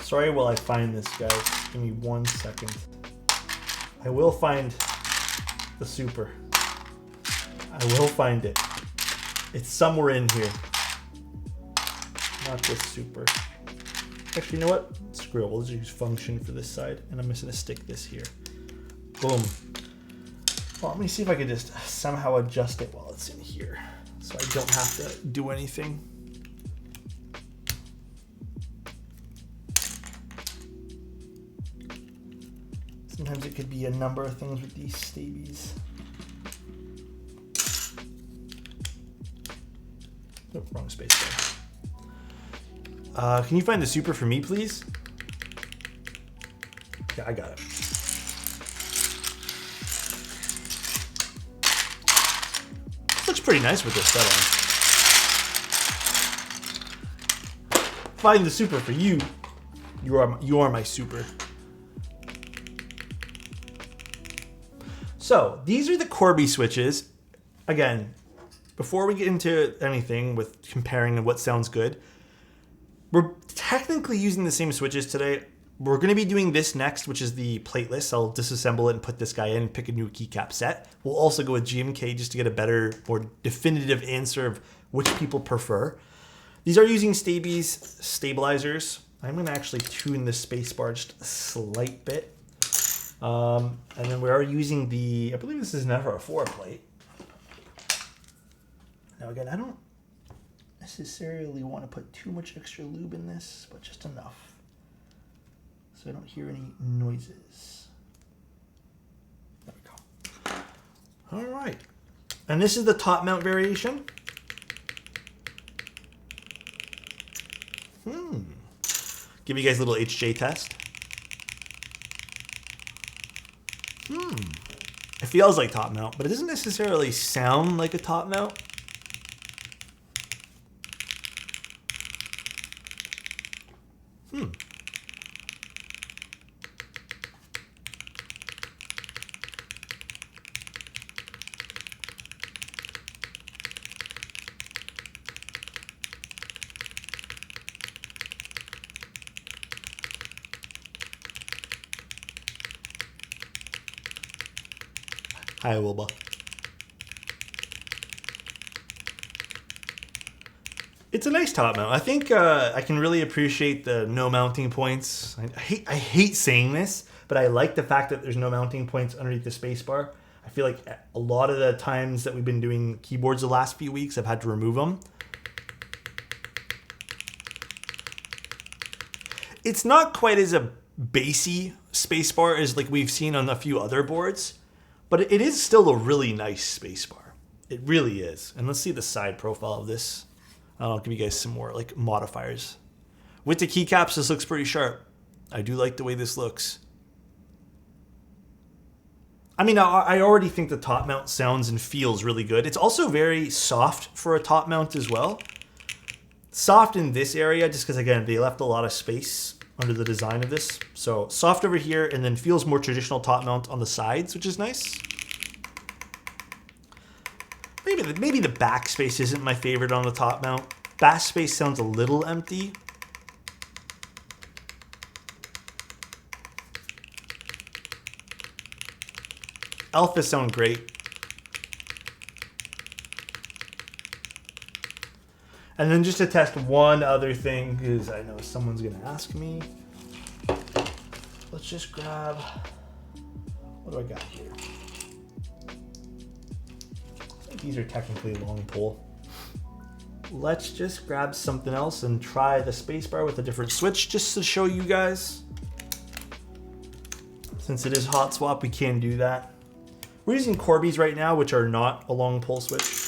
S1: Sorry while I find this, guys. Give me 1 second. I will find the super. I will find it. It's somewhere in here. Not this super. Actually, you know what? Screw it. We'll just use function for this side. And I'm just going to stick this here. Boom. Well, let me see if I can just somehow adjust it while it's in here. So I don't have to do anything. Sometimes it could be a number of things with these Stabies. Nope, wrong space there. Can you find the super for me, please? Yeah, I got it. Looks pretty nice with this setting. Find the super for you. You are my super. So these are the Corby switches. Again, before we get into anything with comparing what sounds good, we're technically using the same switches today. We're going to be doing this next, which is the Plateless. I'll disassemble it and put this guy in and pick a new keycap set. We'll also go with GMK just to get a better, more definitive answer of which people prefer. These are using Stabie's stabilizers. I'm going to actually tune the spacebar just a slight bit. And then we are using I believe this is never a 4 plate. Now again, I don't necessarily want to put too much extra lube in this, but just enough so I don't hear any noises. All right. And this is the top mount variation. Give you guys a little HJ test. It feels like top mount, but it doesn't necessarily sound like a top mount. Hi, Wilba. It's a nice top mount. I think I can really appreciate the no mounting points. I hate saying this, but I like the fact that there's no mounting points underneath the spacebar. I feel like a lot of the times that we've been doing keyboards the last few weeks, I've had to remove them. It's not quite as a bassy spacebar as like we've seen on a few other boards, but it is still a really nice spacebar. It really is. And let's see the side profile of this. I'll give you guys some more like modifiers. With the keycaps, this looks pretty sharp. I do like the way this looks. I mean, I already think the top mount sounds and feels really good. It's also very soft for a top mount as well. Soft in this area, just because again, they left a lot of space under the design of this. So soft over here, and then feels more traditional top mount on the sides, which is nice. Maybe the backspace isn't my favorite on the top mount. Backspace sounds a little empty. Alphas sound great. And then just to test one other thing, because I know someone's going to ask me. Let's just grab, what do I got here? I think these are technically long pole. Let's just grab something else and try the spacebar with a different switch just to show you guys. Since it is hot swap, we can do that. We're using Corby's right now, which are not a long pole switch.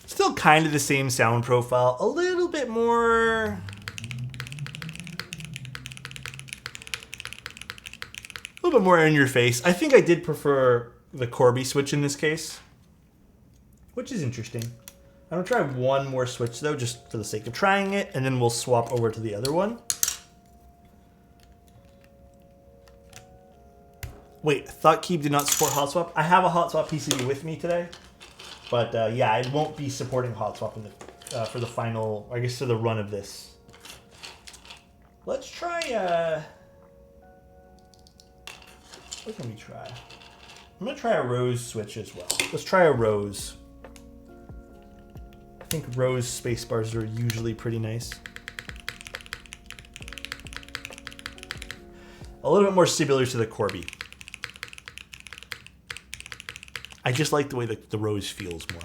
S1: Still kind of the same sound profile, a little bit more. A little bit more in your face. I think I did prefer the Corby switch in this case, which is interesting. I'm gonna try one more switch though, just for the sake of trying it, and then we'll swap over to the other one. Wait, I thought Keycap did not support hot swap. I have a hot swap PCB with me today. But yeah, I won't be supporting hot swap in the, for the final, I guess, for the run of this. Let's try, what can we try? I'm going to try a Rose switch as well. Let's try a Rose. I think Rose spacebars are usually pretty nice. A little bit more similar to the Corby. I just like the way the Rose feels more.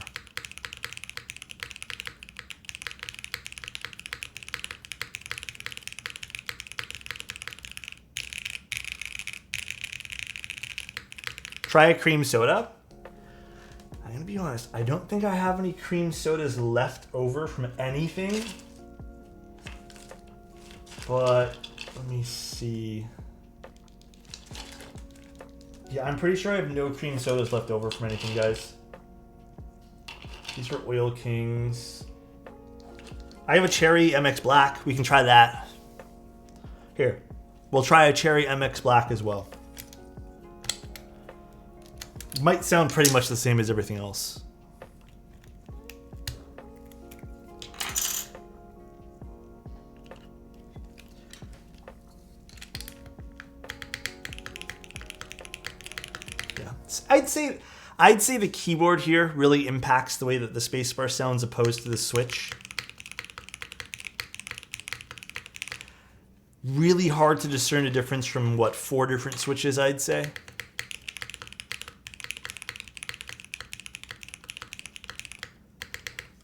S1: Try a cream soda. I'm gonna be honest, I don't think I have any cream sodas left over from anything. But let me see. Yeah, I'm pretty sure I have no cream sodas left over from anything, guys. These are Oil Kings. I have a Cherry MX Black. We can try that. Here. We'll try a Cherry MX Black as well. Might sound pretty much the same as everything else. I'd say the keyboard here really impacts the way that the spacebar sounds opposed to the switch. really hard to discern the difference from, what, 4 different switches, I'd say.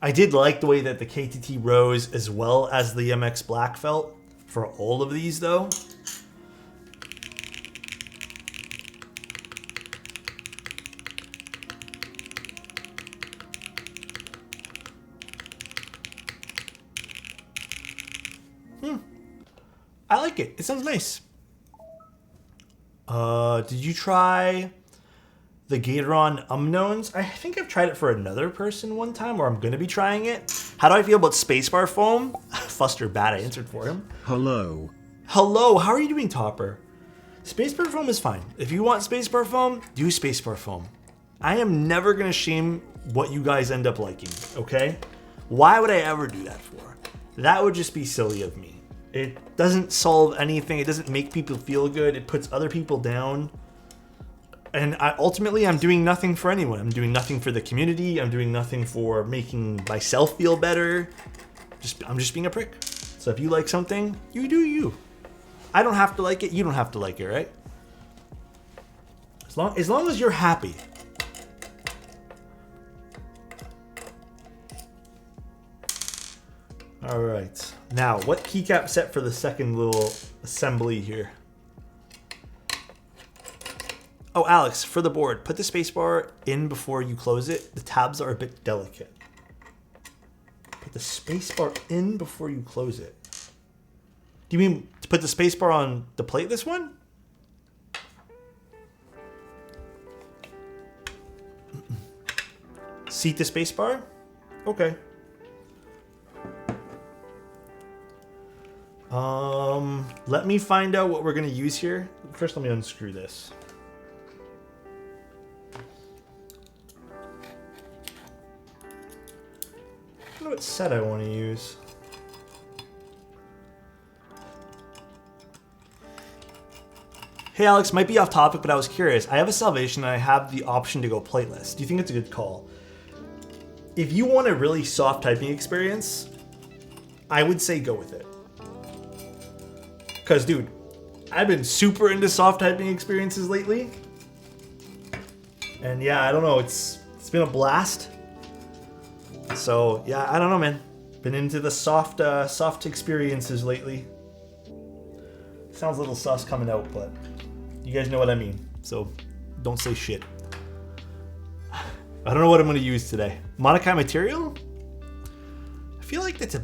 S1: I did like the way that the KTT rose as well as the MX Black felt for all of these, though. I like it. It sounds nice. Did you try the Gateron Unknowns? I think I've tried it for another person one time, or I'm going to be trying it. How do I feel about Spacebar foam? Fuster bad, I answered for him.
S2: Hello.
S1: Hello, how are you doing, Topper? Spacebar foam is fine. If you want Spacebar foam, do Spacebar foam. I am never going to shame what you guys end up liking, okay? Why would I ever do that for? That would just be silly of me. It doesn't solve anything. It doesn't make people feel good. It puts other people down. And ultimately, I'm doing nothing for anyone. I'm doing nothing for the community. I'm doing nothing for making myself feel better. I'm just being a prick. So if you like something, you do you. I don't have to like it. You don't have to like it, right? As long as you're happy. All right. Now, what keycap set for the second little assembly here? Oh, Alex, for the board, put the spacebar in before you close it. The tabs are a bit delicate. Put the spacebar in before you close it. Do you mean to put the spacebar on the plateless one? Seat the spacebar? Okay. Let me find out what we're gonna use here. First, let me unscrew this. I don't know what set I want to use. Hey Alex, might be off topic, but I was curious. I have a Salvation and I have the option to go plateless. Do you think it's a good call? If you want a really soft typing experience, I would say go with it. Because, dude, I've been super into soft typing experiences lately. And yeah, I don't know, it's been a blast. So yeah, I don't know, man. Been into the soft experiences lately. Sounds a little sus coming out, but you guys know what I mean. So don't say shit. I don't know what I'm gonna use today. Monokai material? I feel like that's a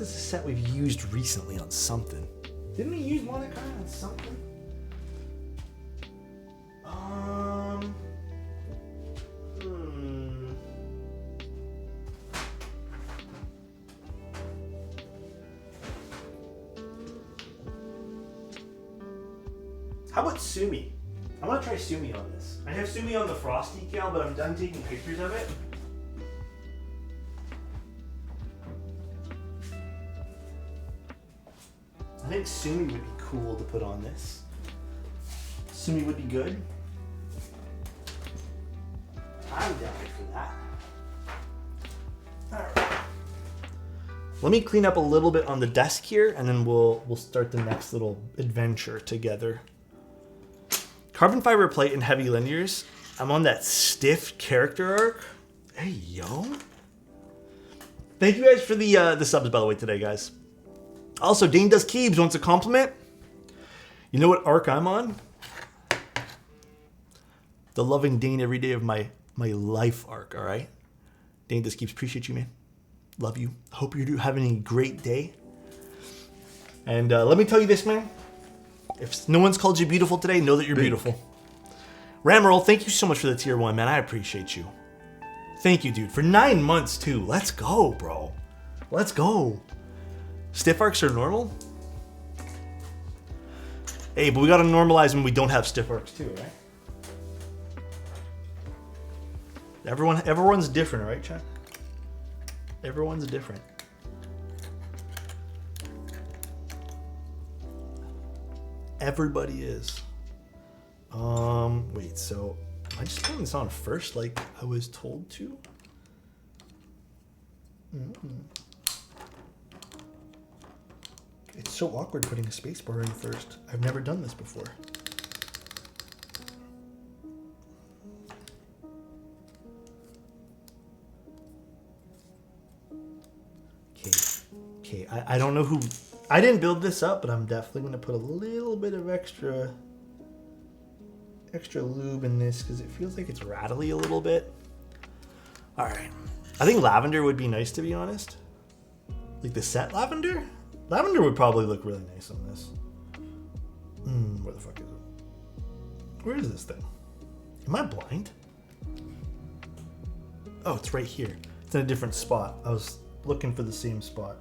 S1: set we've used recently on something. Didn't we use Monokai on something? How about Sumi? I'm gonna try Sumi on this. I have Sumi on the Frost decal, but I'm done taking pictures of it. I think Sumi would be cool to put on this. Sumi would be good. I'm down for that. Alright. Let me clean up a little bit on the desk here, and then we'll start the next little adventure together. Carbon fiber plate and heavy linears. I'm on that stiff character arc. Hey, yo. Thank you guys for the subs, by the way, today, guys. Also, Dane Does Keebs wants a compliment. You know what arc I'm on? The loving Dane every day of my life arc, all right? Dane Does Keebs, appreciate you, man. Love you. Hope you're having a great day. And let me tell you this, man. If no one's called you beautiful today, know that you're beautiful. Ramerol, thank you so much for the tier 1, man. I appreciate you. Thank you, dude. For 9 months, too. Let's go, bro. Let's go. Stiff arcs are normal? Hey, but we gotta normalize when we don't have stiff arcs too, right? Everyone's different, right, Chuck? Everyone's different. Everybody is. Wait, so am I just putting this on first like I was told to? It's so awkward putting a spacebar in first. I've never done this before. Okay, I don't know who... I didn't build this up, but I'm definitely going to put a little bit of extra lube in this because it feels like it's rattly a little bit. All right. I think lavender would be nice, to be honest. Like the set lavender? Lavender would probably look really nice on this. Where the fuck is it? Where is this thing? Am I blind? Oh, it's right here. It's in a different spot. I was looking for the same spot.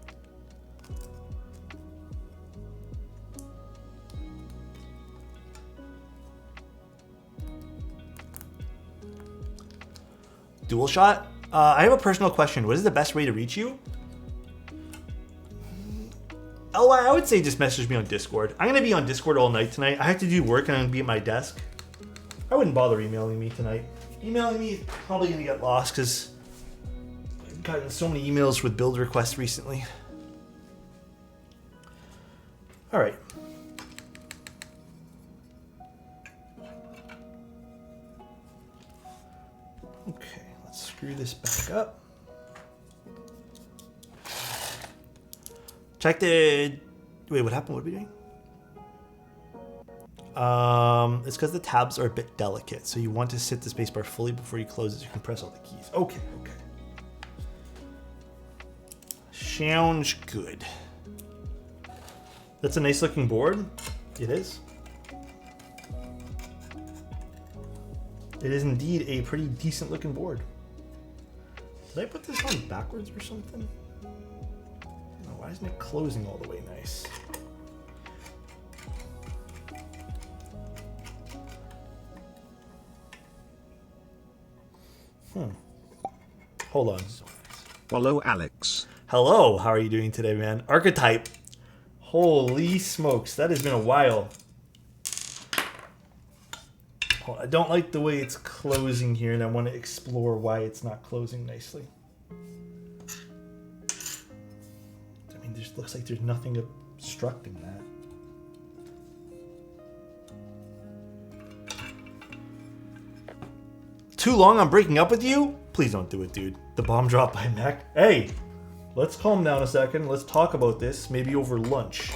S1: Dual shot? I have a personal question. What is the best way to reach you? Oh, I would say just message me on Discord. I'm going to be on Discord all night tonight. I have to do work and I'm going to be at my desk. I wouldn't bother emailing me tonight. Emailing me is probably going to get lost because I've gotten so many emails with build requests recently. All right. Okay, let's screw this back up. Check the... Wait, what happened? What are we doing? It's because the tabs are a bit delicate, so you want to sit the spacebar fully before you close it. You can press all the keys. Okay, okay. Sounds good. That's a nice looking board. It is. It is indeed a pretty decent looking board. Did I put this on backwards or something? No, why isn't it closing all the way nice? Hold on.
S2: Follow Alex.
S1: Hello, how are you doing today, man? Archetype. Holy smokes, that has been a while. Oh, I don't like the way it's closing here, and I want to explore why it's not closing nicely. I mean, there looks like there's nothing obstructing that. Too long on breaking up with you? Please don't do it, dude. The bomb dropped by Mac. Hey, let's calm down a second. Let's talk about this, maybe over lunch.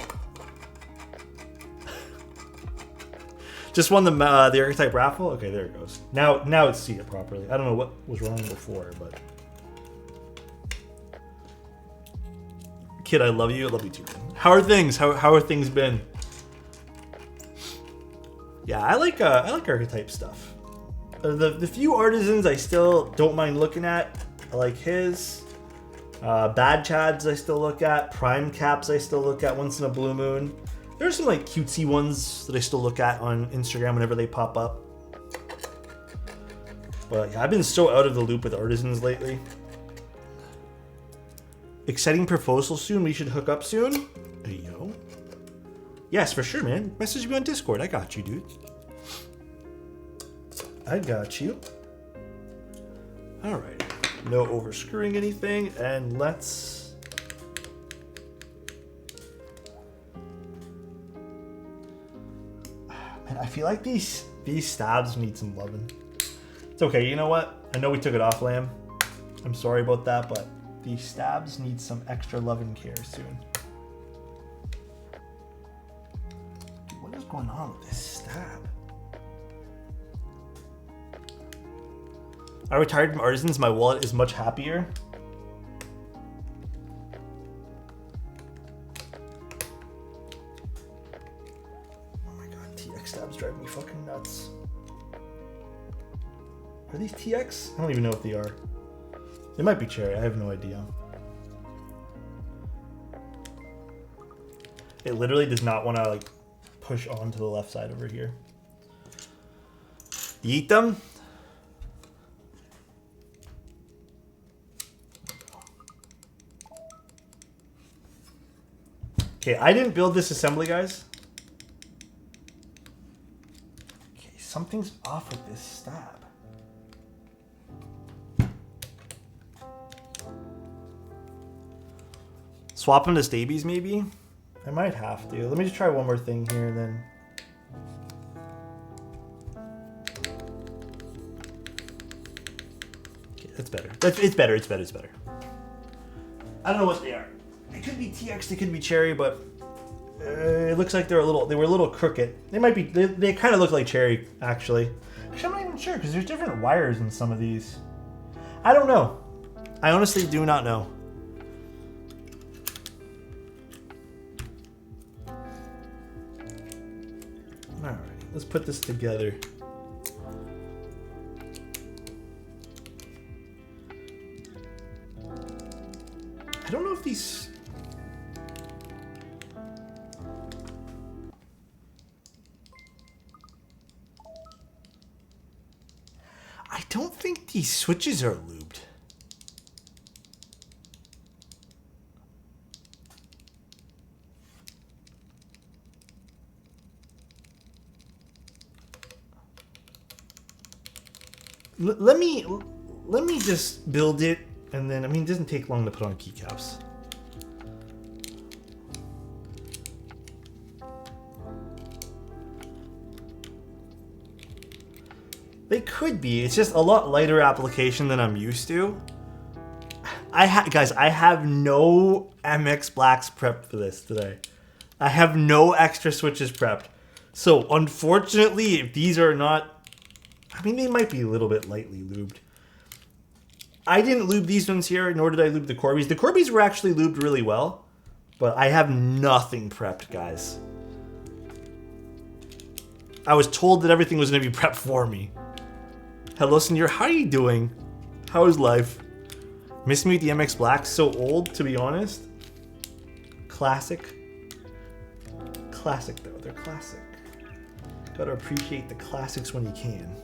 S1: Just won the archetype raffle. Okay, there it goes. Now it's seated properly. I don't know what was wrong before, but kid, I love you. I love you too. How are things? How are things been? Yeah, I like archetype stuff. The few artisans I still don't mind looking at. I like his. Bad Chads I still look at. Prime Caps I still look at once in a blue moon. There's some like cutesy ones that I still look at on Instagram whenever they pop up. But yeah, I've been so out of the loop with artisans lately. Exciting proposal soon. We should hook up soon. Hey, yo. Yes, for sure, man. Message me on Discord. I got you, dude. I got you. All right. No overscrewing anything, and let's. Man, I feel like these stabs need some loving. It's okay. You know what? I know we took it off, Lamb. I'm sorry about that, but these stabs need some extra love and care soon. Dude, what is going on with this stab? I retired from Artisans. My wallet is much happier. Oh my god, TX stabs drive me fucking nuts. Are these TX? I don't even know if they are. They might be cherry. I have no idea. It literally does not want to like push on to the left side over here. You eat them? Okay, I didn't build this assembly, guys. Okay, something's off with this stab. Swap them to stabies, maybe? I might have to. Let me just try one more thing here and then. Okay, that's better. It's better. It's better. It's better. I don't know what they are. It could be TX. They could be cherry, but it looks like they were a little crooked. They might be. They kind of look like cherry, actually. Actually, I'm not even sure because there's different wires in some of these. I don't know. I honestly do not know. All right, let's put this together. I don't know if these... I don't think these switches are lubed. Let me just build it, and then, I mean, it doesn't take long to put on keycaps. They could be. It's just a lot lighter application than I'm used to. Guys, I have no MX Blacks prepped for this today. I have no extra switches prepped. So, unfortunately, if these are not... I mean, they might be a little bit lightly lubed. I didn't lube these ones here, nor did I lube the Corbies. The Corbies were actually lubed really well, but I have nothing prepped, guys. I was told that everything was going to be prepped for me. Hello, Senor. How are you doing? How is life? Miss me with the MX Black. So old, to be honest. Classic. Classic, though. They're classic. Gotta appreciate the classics when you can.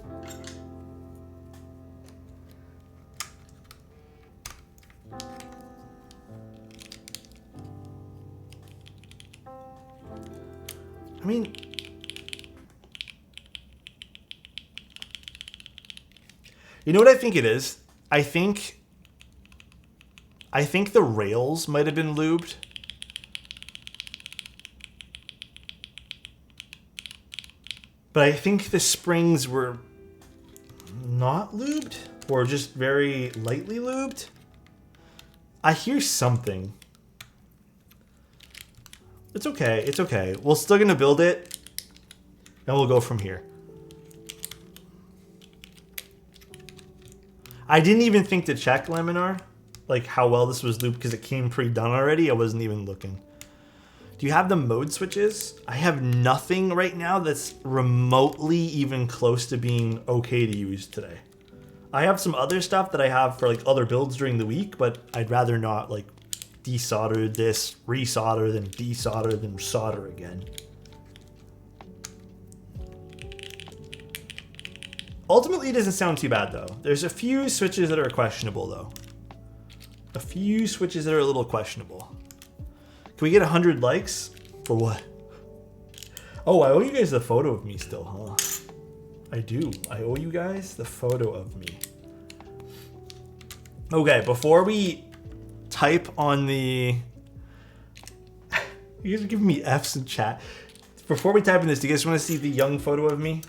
S1: I mean, you know what I think it is? I think the rails might have been lubed. But I think the springs were not lubed or just very lightly lubed. I hear something. It's okay. It's okay. We're still going to build it, and we'll go from here. I didn't even think to check, Laminar, like how well this was lubed because it came pre-done already. I wasn't even looking. Do you have the mode switches? I have nothing right now that's remotely even close to being okay to use today. I have some other stuff that I have for like other builds during the week, but I'd rather not like desolder this, resolder, then desolder, then solder again. Ultimately, it doesn't sound too bad though. There's a few switches that are questionable though. A few switches that are a little questionable. Can we get 100 likes? For what? Oh, I owe you guys the photo of me still, huh? I do. I owe you guys the photo of me. Okay, before we type on the... You guys are giving me Fs in chat. Before we type in this, do you guys want to see the young photo of me?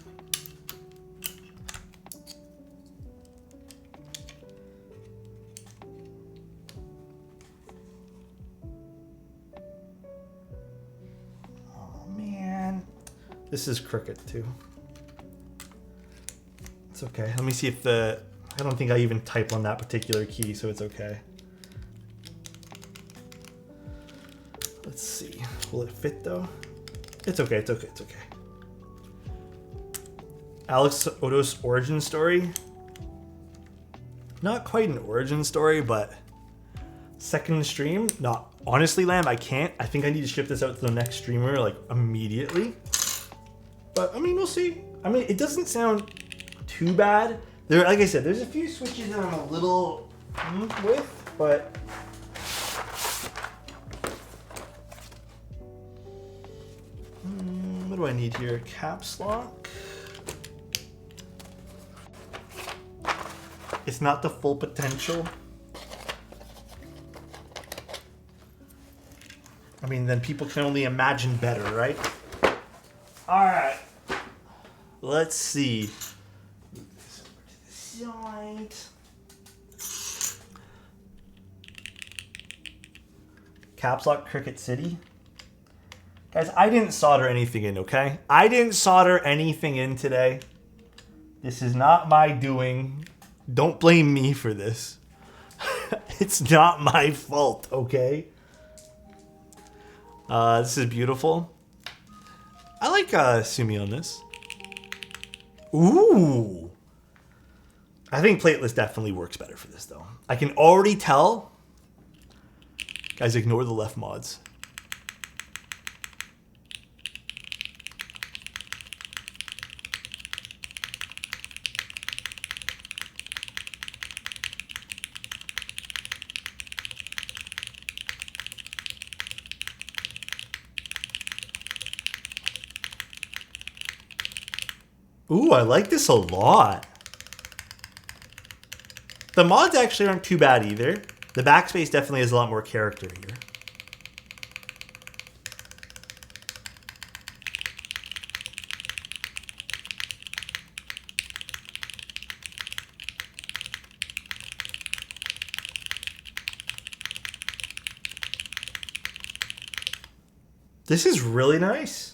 S1: Oh, man. This is crooked, too. It's okay. Let me see if the... I don't think I even type on that particular key, so it's okay. Let's see. Will it fit though? It's okay, it's okay, it's okay. Alexotos origin story. Not quite an origin story, but second stream. Not honestly, Lamb, I can't. I think I need to ship this out to the next streamer like immediately. But I mean, we'll see. I mean, it doesn't sound too bad. There, like I said, there's a few switches that I'm a little with, but what do I need here? Caps lock. It's not the full potential. I mean, then people can only imagine better, right? All right. Let's see. Move this over to the side. Caps Lock Cricket City. Guys, I didn't solder anything in, okay? I didn't solder anything in today. This is not my doing. Don't blame me for this. It's not my fault, okay? This is beautiful. I like Sumi on this. Ooh. I think Plateless definitely works better for this, though. I can already tell. Guys, ignore the left mods. Ooh, I like this a lot. The mods actually aren't too bad either. The backspace definitely has a lot more character here. This is really nice.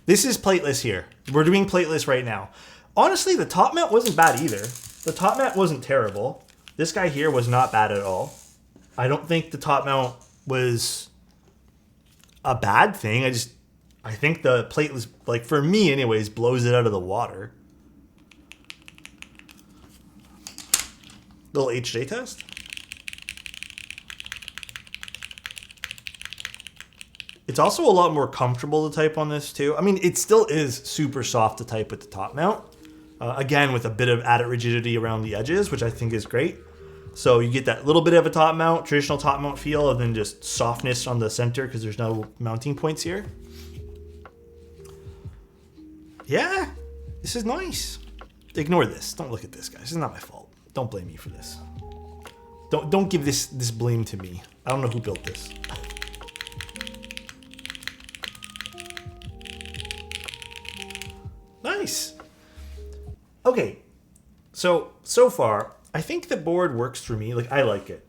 S1: This is Plateless here. We're doing Plateless right now. Honestly, the top mount wasn't bad either. The top mount wasn't terrible. This guy here was not bad at all. I don't think the top mount was a bad thing. I think the Plateless, like for me anyways, blows it out of the water. Little HJ test. It's also a lot more comfortable to type on this too. I mean, it still is super soft to type with the top mount. Again, with a bit of added rigidity around the edges, which I think is great. So you get that little bit of a top mount, traditional top mount feel, and then just softness on the center because there's no mounting points here. Yeah, this is nice. Ignore this. Don't look at this, guys. This is not my fault. Don't blame me for this. Don't give this blame to me. I don't know who built this. Nice. Okay, so far, I think the board works for me. Like, I like it.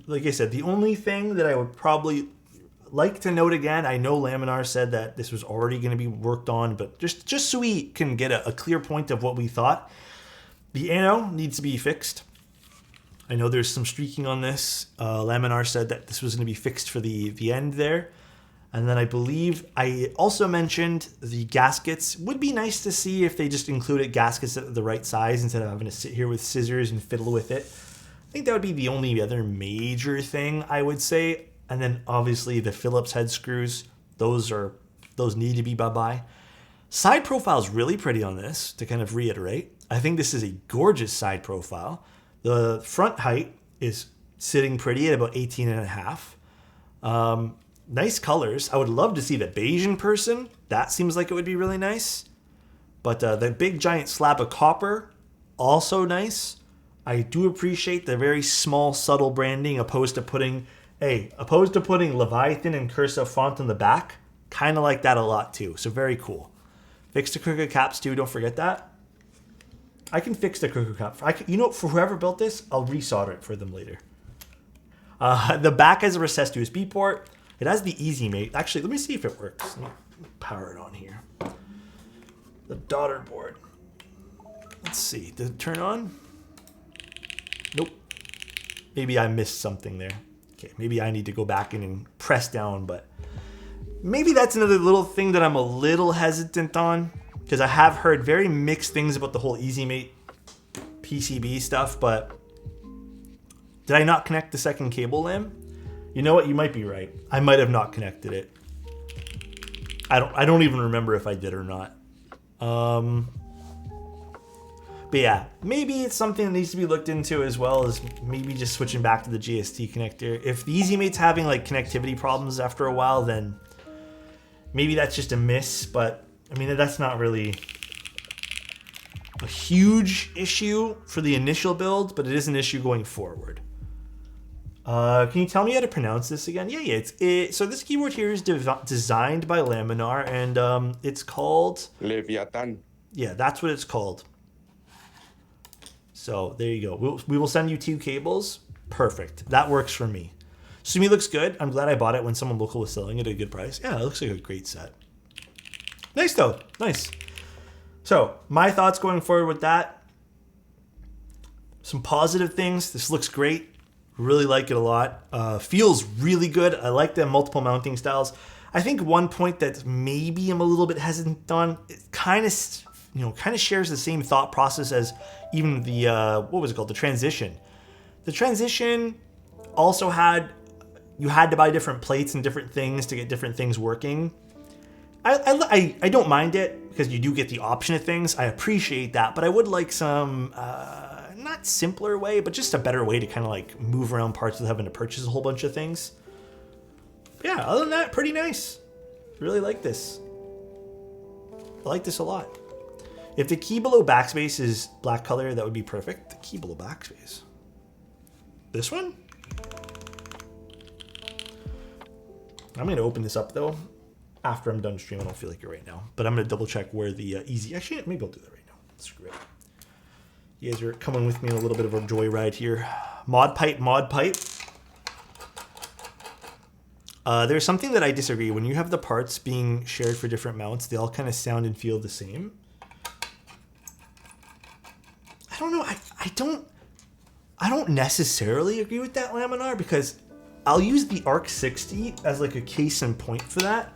S1: Like I said, the only thing that I would probably like to note again, I know Laminar said that this was already going to be worked on, but just so we can get a clear point of what we thought, the ano needs to be fixed. I know there's some streaking on this. Laminar said that this was going to be fixed for the end there. And then I believe I also mentioned the gaskets. Would be nice to see if they just included gaskets at the right size instead of having to sit here with scissors and fiddle with it. I think that would be the only other major thing I would say. And then obviously the Phillips head screws, those need to be bye-bye. Side profile is really pretty on this, to kind of reiterate. I think this is a gorgeous side profile. The front height is sitting pretty at about 18 and a half. Nice colors. I would love to see the beige in person. That seems like it would be really nice. But the big giant slab of copper, also nice. I do appreciate the very small, subtle branding opposed to putting Leviathan and cursive font on the back. Kind of like that a lot too. So very cool. Fix the crooked caps too. Don't forget that. I can fix the crooked cap. For whoever built this, I'll resolder it for them later. The back has a recessed USB port. It has the Easy Mate. Actually, let me see if it works. Let me power it on here. The daughter board. Let's see. Does it turn on? Nope. Maybe I missed something there. Okay, maybe I need to go back in and press down, but maybe that's another little thing that I'm a little hesitant on, because I have heard very mixed things about the whole Easy Mate PCB stuff, but did I not connect the second cable, Lam? You know what? You might be right. I might have not connected it. I don't even remember if I did or not. But yeah, maybe it's something that needs to be looked into, as well as maybe just switching back to the GST connector. If the Easy Mate's having like connectivity problems after a while, then maybe that's just a miss. But I mean, that's not really a huge issue for the initial build, but it is an issue going forward. Can you tell me how to pronounce this again? Yeah. So this keyboard here is designed by Laminar, and it's called...
S4: Leviatan.
S1: Yeah, that's what it's called. So there you go. We will send you 2 cables. Perfect. That works for me. So to me, looks good. I'm glad I bought it when someone local was selling it at a good price. Yeah, it looks like a great set. Nice though. Nice. So my thoughts going forward with that. Some positive things. This looks great. Really like it a lot. Feels really good. I like the multiple mounting styles. I think one point that maybe I'm a little bit hesitant on, it kind of shares the same thought process as even the what was it called? The transition. The transition also you had to buy different plates and different things to get different things working. I don't mind it because you do get the option of things. I appreciate that, but I would like some not simpler way, but just a better way to kind of like move around parts without having to purchase a whole bunch of things. But yeah, other than that, pretty nice. Really like this. I like this a lot. If the key below backspace is black color, that would be perfect. The key below backspace. This one? I'm going to open this up though. After I'm done streaming, I don't feel like it right now. But I'm going to double check where the easy... Actually, maybe I'll do that right now. Screw it. You guys are coming with me on a little bit of a joyride here. Mod pipe. There's something that I disagree. When you have the parts being shared for different mounts, they all kind of sound and feel the same. I don't know. I don't necessarily agree with that, Laminar, because I'll use the ARC 60 as like a case in point for that.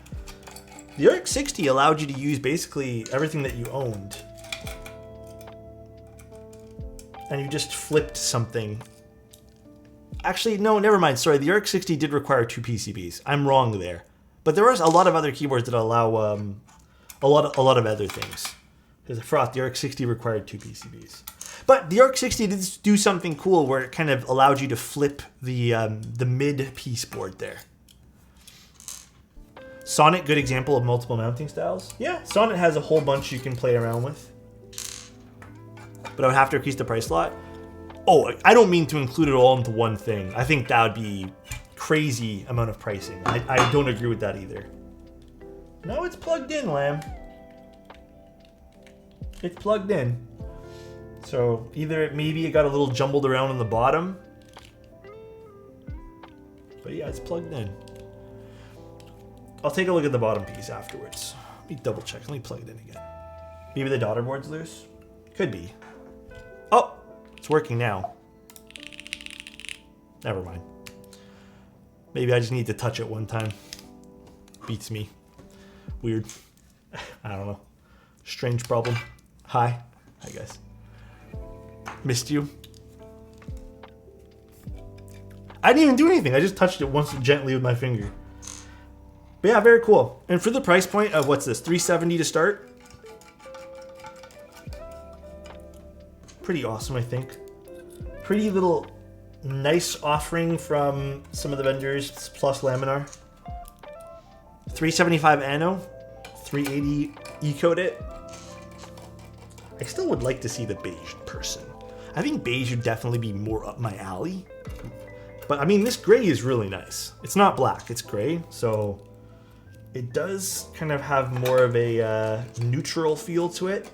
S1: The ARC 60 allowed you to use basically everything that you owned. And you just flipped something. Actually, no, never mind. Sorry, the ARC 60 did require 2 PCBs. I'm wrong there. But there was a lot of other keyboards that allow a lot of other things. Because I forgot the ARC 60 required 2 PCBs. But the ARC 60 did do something cool where it kind of allowed you to flip the mid piece board there. Sonnet, good example of multiple mounting styles. Yeah, Sonnet has a whole bunch you can play around with. But I would have to increase the price a lot. Oh, I don't mean to include it all into one thing. I think that would be crazy amount of pricing. I don't agree with that either. No, it's plugged in, Lamb. It's plugged in. So either maybe it got a little jumbled around on the bottom. But yeah, it's plugged in. I'll take a look at the bottom piece afterwards. Let me double check. Let me plug it in again. Maybe the daughter board's loose? Could be. Oh, it's working now. Never mind. Maybe I just need to touch it one time. Beats me. Weird. I don't know. Strange problem. Hi. Hi, guys. Missed you. I didn't even do anything. I just touched it once gently with my finger. But yeah, very cool. And for the price point of what's this, $370 to start? Pretty awesome, I think. Pretty little nice offering from some of the vendors plus Laminar. 375 Anno, 380 E-code it. I still would like to see the beige person. I think beige would definitely be more up my alley. But I mean, this gray is really nice. It's not black, it's gray. So it does kind of have more of a neutral feel to it.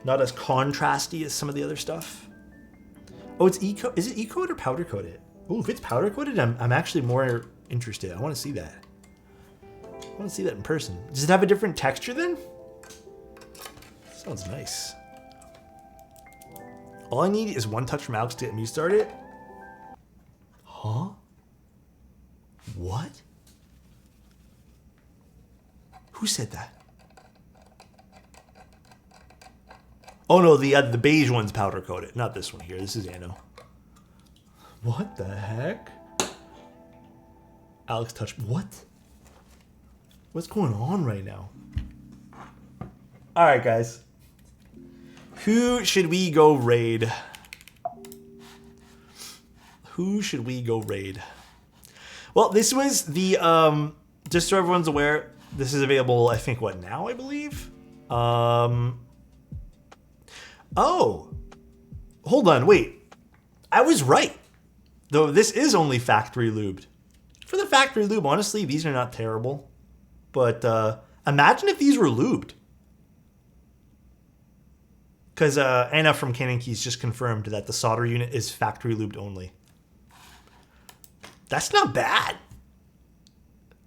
S1: Not as contrasty as some of the other stuff. Oh, it's E-coat. Is it E-coat or powder coated? Oh, if it's powder coated, I'm actually more interested. I want to see that. I want to see that in person. Does it have a different texture then? Sounds nice. All I need is one touch from Alex to get me started. Huh? What? Who said that? Oh no, the beige one's powder coated, not this one here. This is Anno. What the heck? Alex touched what? What's going on right now? All right, guys. Who should we go raid? Who should we go raid? Well, this was the just so everyone's aware, this is available. I think what now? I believe. Oh, hold on, wait. I was right. Though this is only factory lubed. For the factory lube, honestly, these are not terrible. But imagine if these were lubed. Because Anna from Canon Keys just confirmed that the solder unit is factory lubed only. That's not bad.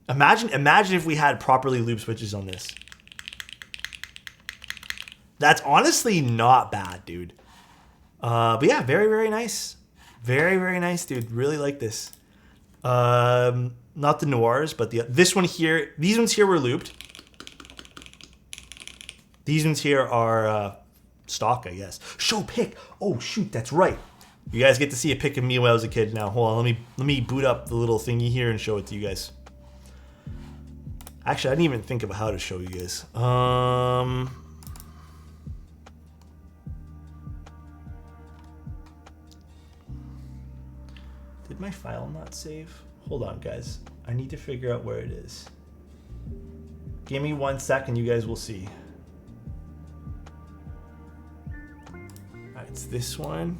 S1: Imagine if we had properly lubed switches on this. That's honestly not bad, dude. But yeah, very, very nice. Very, very nice, dude. Really like this. Not the noirs, but this one here. These ones here were lubed. These ones here are stock, I guess. Show pic. Oh shoot, that's right. You guys get to see a pic of me when I was a kid now. Hold on, let me boot up the little thingy here and show it to you guys. Actually, I didn't even think about how to show you guys. Did my file not save? Hold on, guys. I need to figure out where it is. Give me 1 second, you guys will see. Alright, it's this one.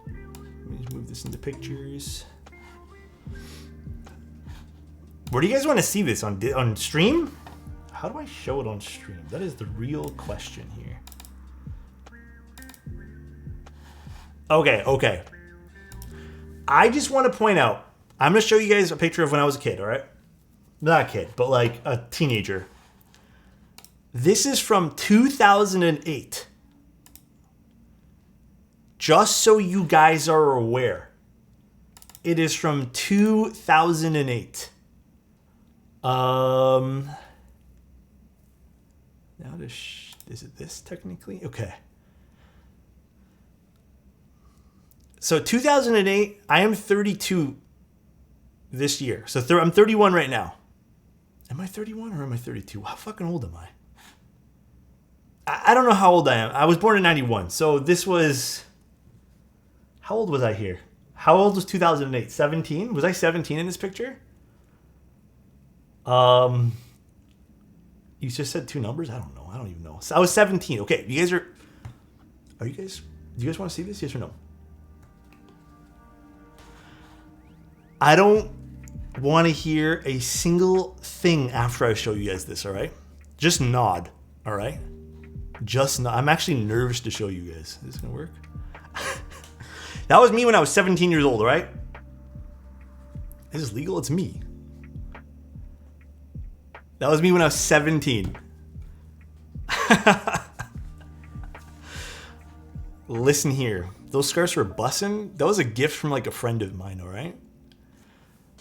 S1: Let me just move this into pictures. Where do you guys want to see this? On stream? How do I show it on stream? That is the real question here. Okay. I just want to point out, I'm going to show you guys a picture of when I was a kid, all right? Not a kid, but like a teenager. This is from 2008. Just so you guys are aware. It is from 2008. Now is it this technically? Okay. So 2008, I am 32 this year. So I'm 31 right now. Am I 31 or am I 32? How fucking old am I? I don't know how old I am. I was born in 91. So this was... How old was I here? How old was 2008? 17? Was I 17 in this picture? You just said two numbers? I don't know. I don't even know. So I was 17. Okay, you guys are... Do you guys want to see this? Yes or no? I don't want to hear a single thing after I show you guys this, all right? Just nod, all right? Just nod. I'm actually nervous to show you guys. Is this going to work? That was me when I was 17 years old, all right? Is this legal? It's me. That was me when I was 17. Listen here. Those scarves were bussin'. That was a gift from like a friend of mine, all right?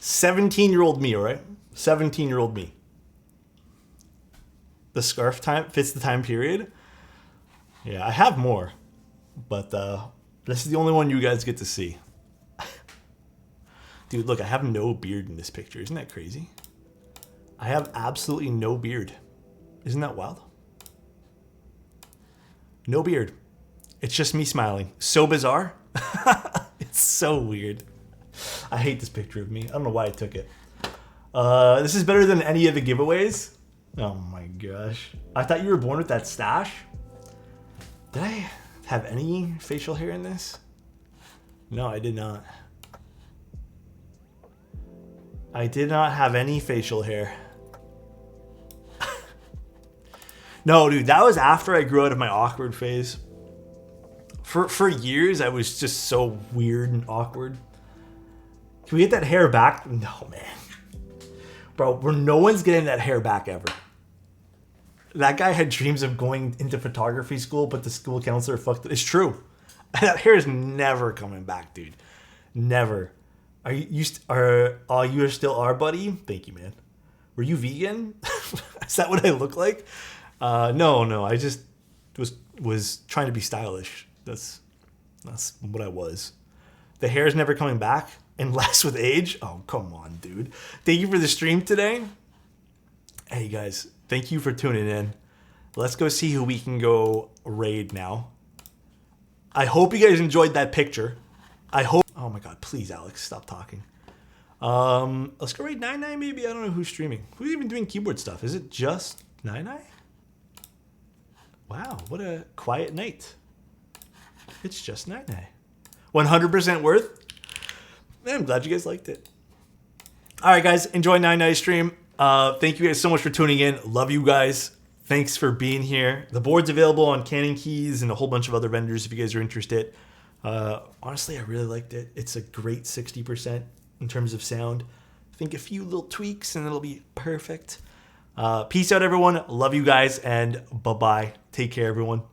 S1: 17-year-old me, all right? 17-year-old me. The scarf time fits the time period. Yeah, I have more. But this is the only one you guys get to see. Dude, look, I have no beard in this picture. Isn't that crazy? I have absolutely no beard. Isn't that wild? No beard. It's just me smiling. So bizarre. It's so weird. I hate this picture of me. I don't know why I took it. This is better than any of the giveaways. Oh my gosh. I thought you were born with that stash. Did I have any facial hair in this? No, I did not. I did not have any facial hair. No, dude, that was after I grew out of my awkward phase. For years, I was just so weird and awkward. Can we get that hair back? No, man. Bro, no one's getting that hair back ever. That guy had dreams of going into photography school, but the school counselor fucked it. It's true. That hair is never coming back, dude. Never. You still are, buddy? Thank you, man. Were you vegan? Is that what I look like? No. I just was trying to be stylish. That's what I was. The hair is never coming back. And less with age? Oh, come on, dude. Thank you for the stream today. Hey, guys. Thank you for tuning in. Let's go see who we can go raid now. I hope you guys enjoyed that picture. I hope... Oh, my God. Please, Alex. Stop talking. Let's go raid 99 maybe. I don't know who's streaming. Who's even doing keyboard stuff? Is it just 99? Wow, what a quiet night. It's just 9-9. 100% worth. I'm glad you guys liked it. All right, guys, enjoy 9-9 stream. Thank you guys so much for tuning in. Love you guys. Thanks for being here. The board's available on Cannon Keys and a whole bunch of other vendors if you guys are interested. Honestly, I really liked it. It's a great 60% in terms of sound. I think a few little tweaks and it'll be perfect. Peace out, everyone. Love you guys, and bye-bye. Take care, everyone.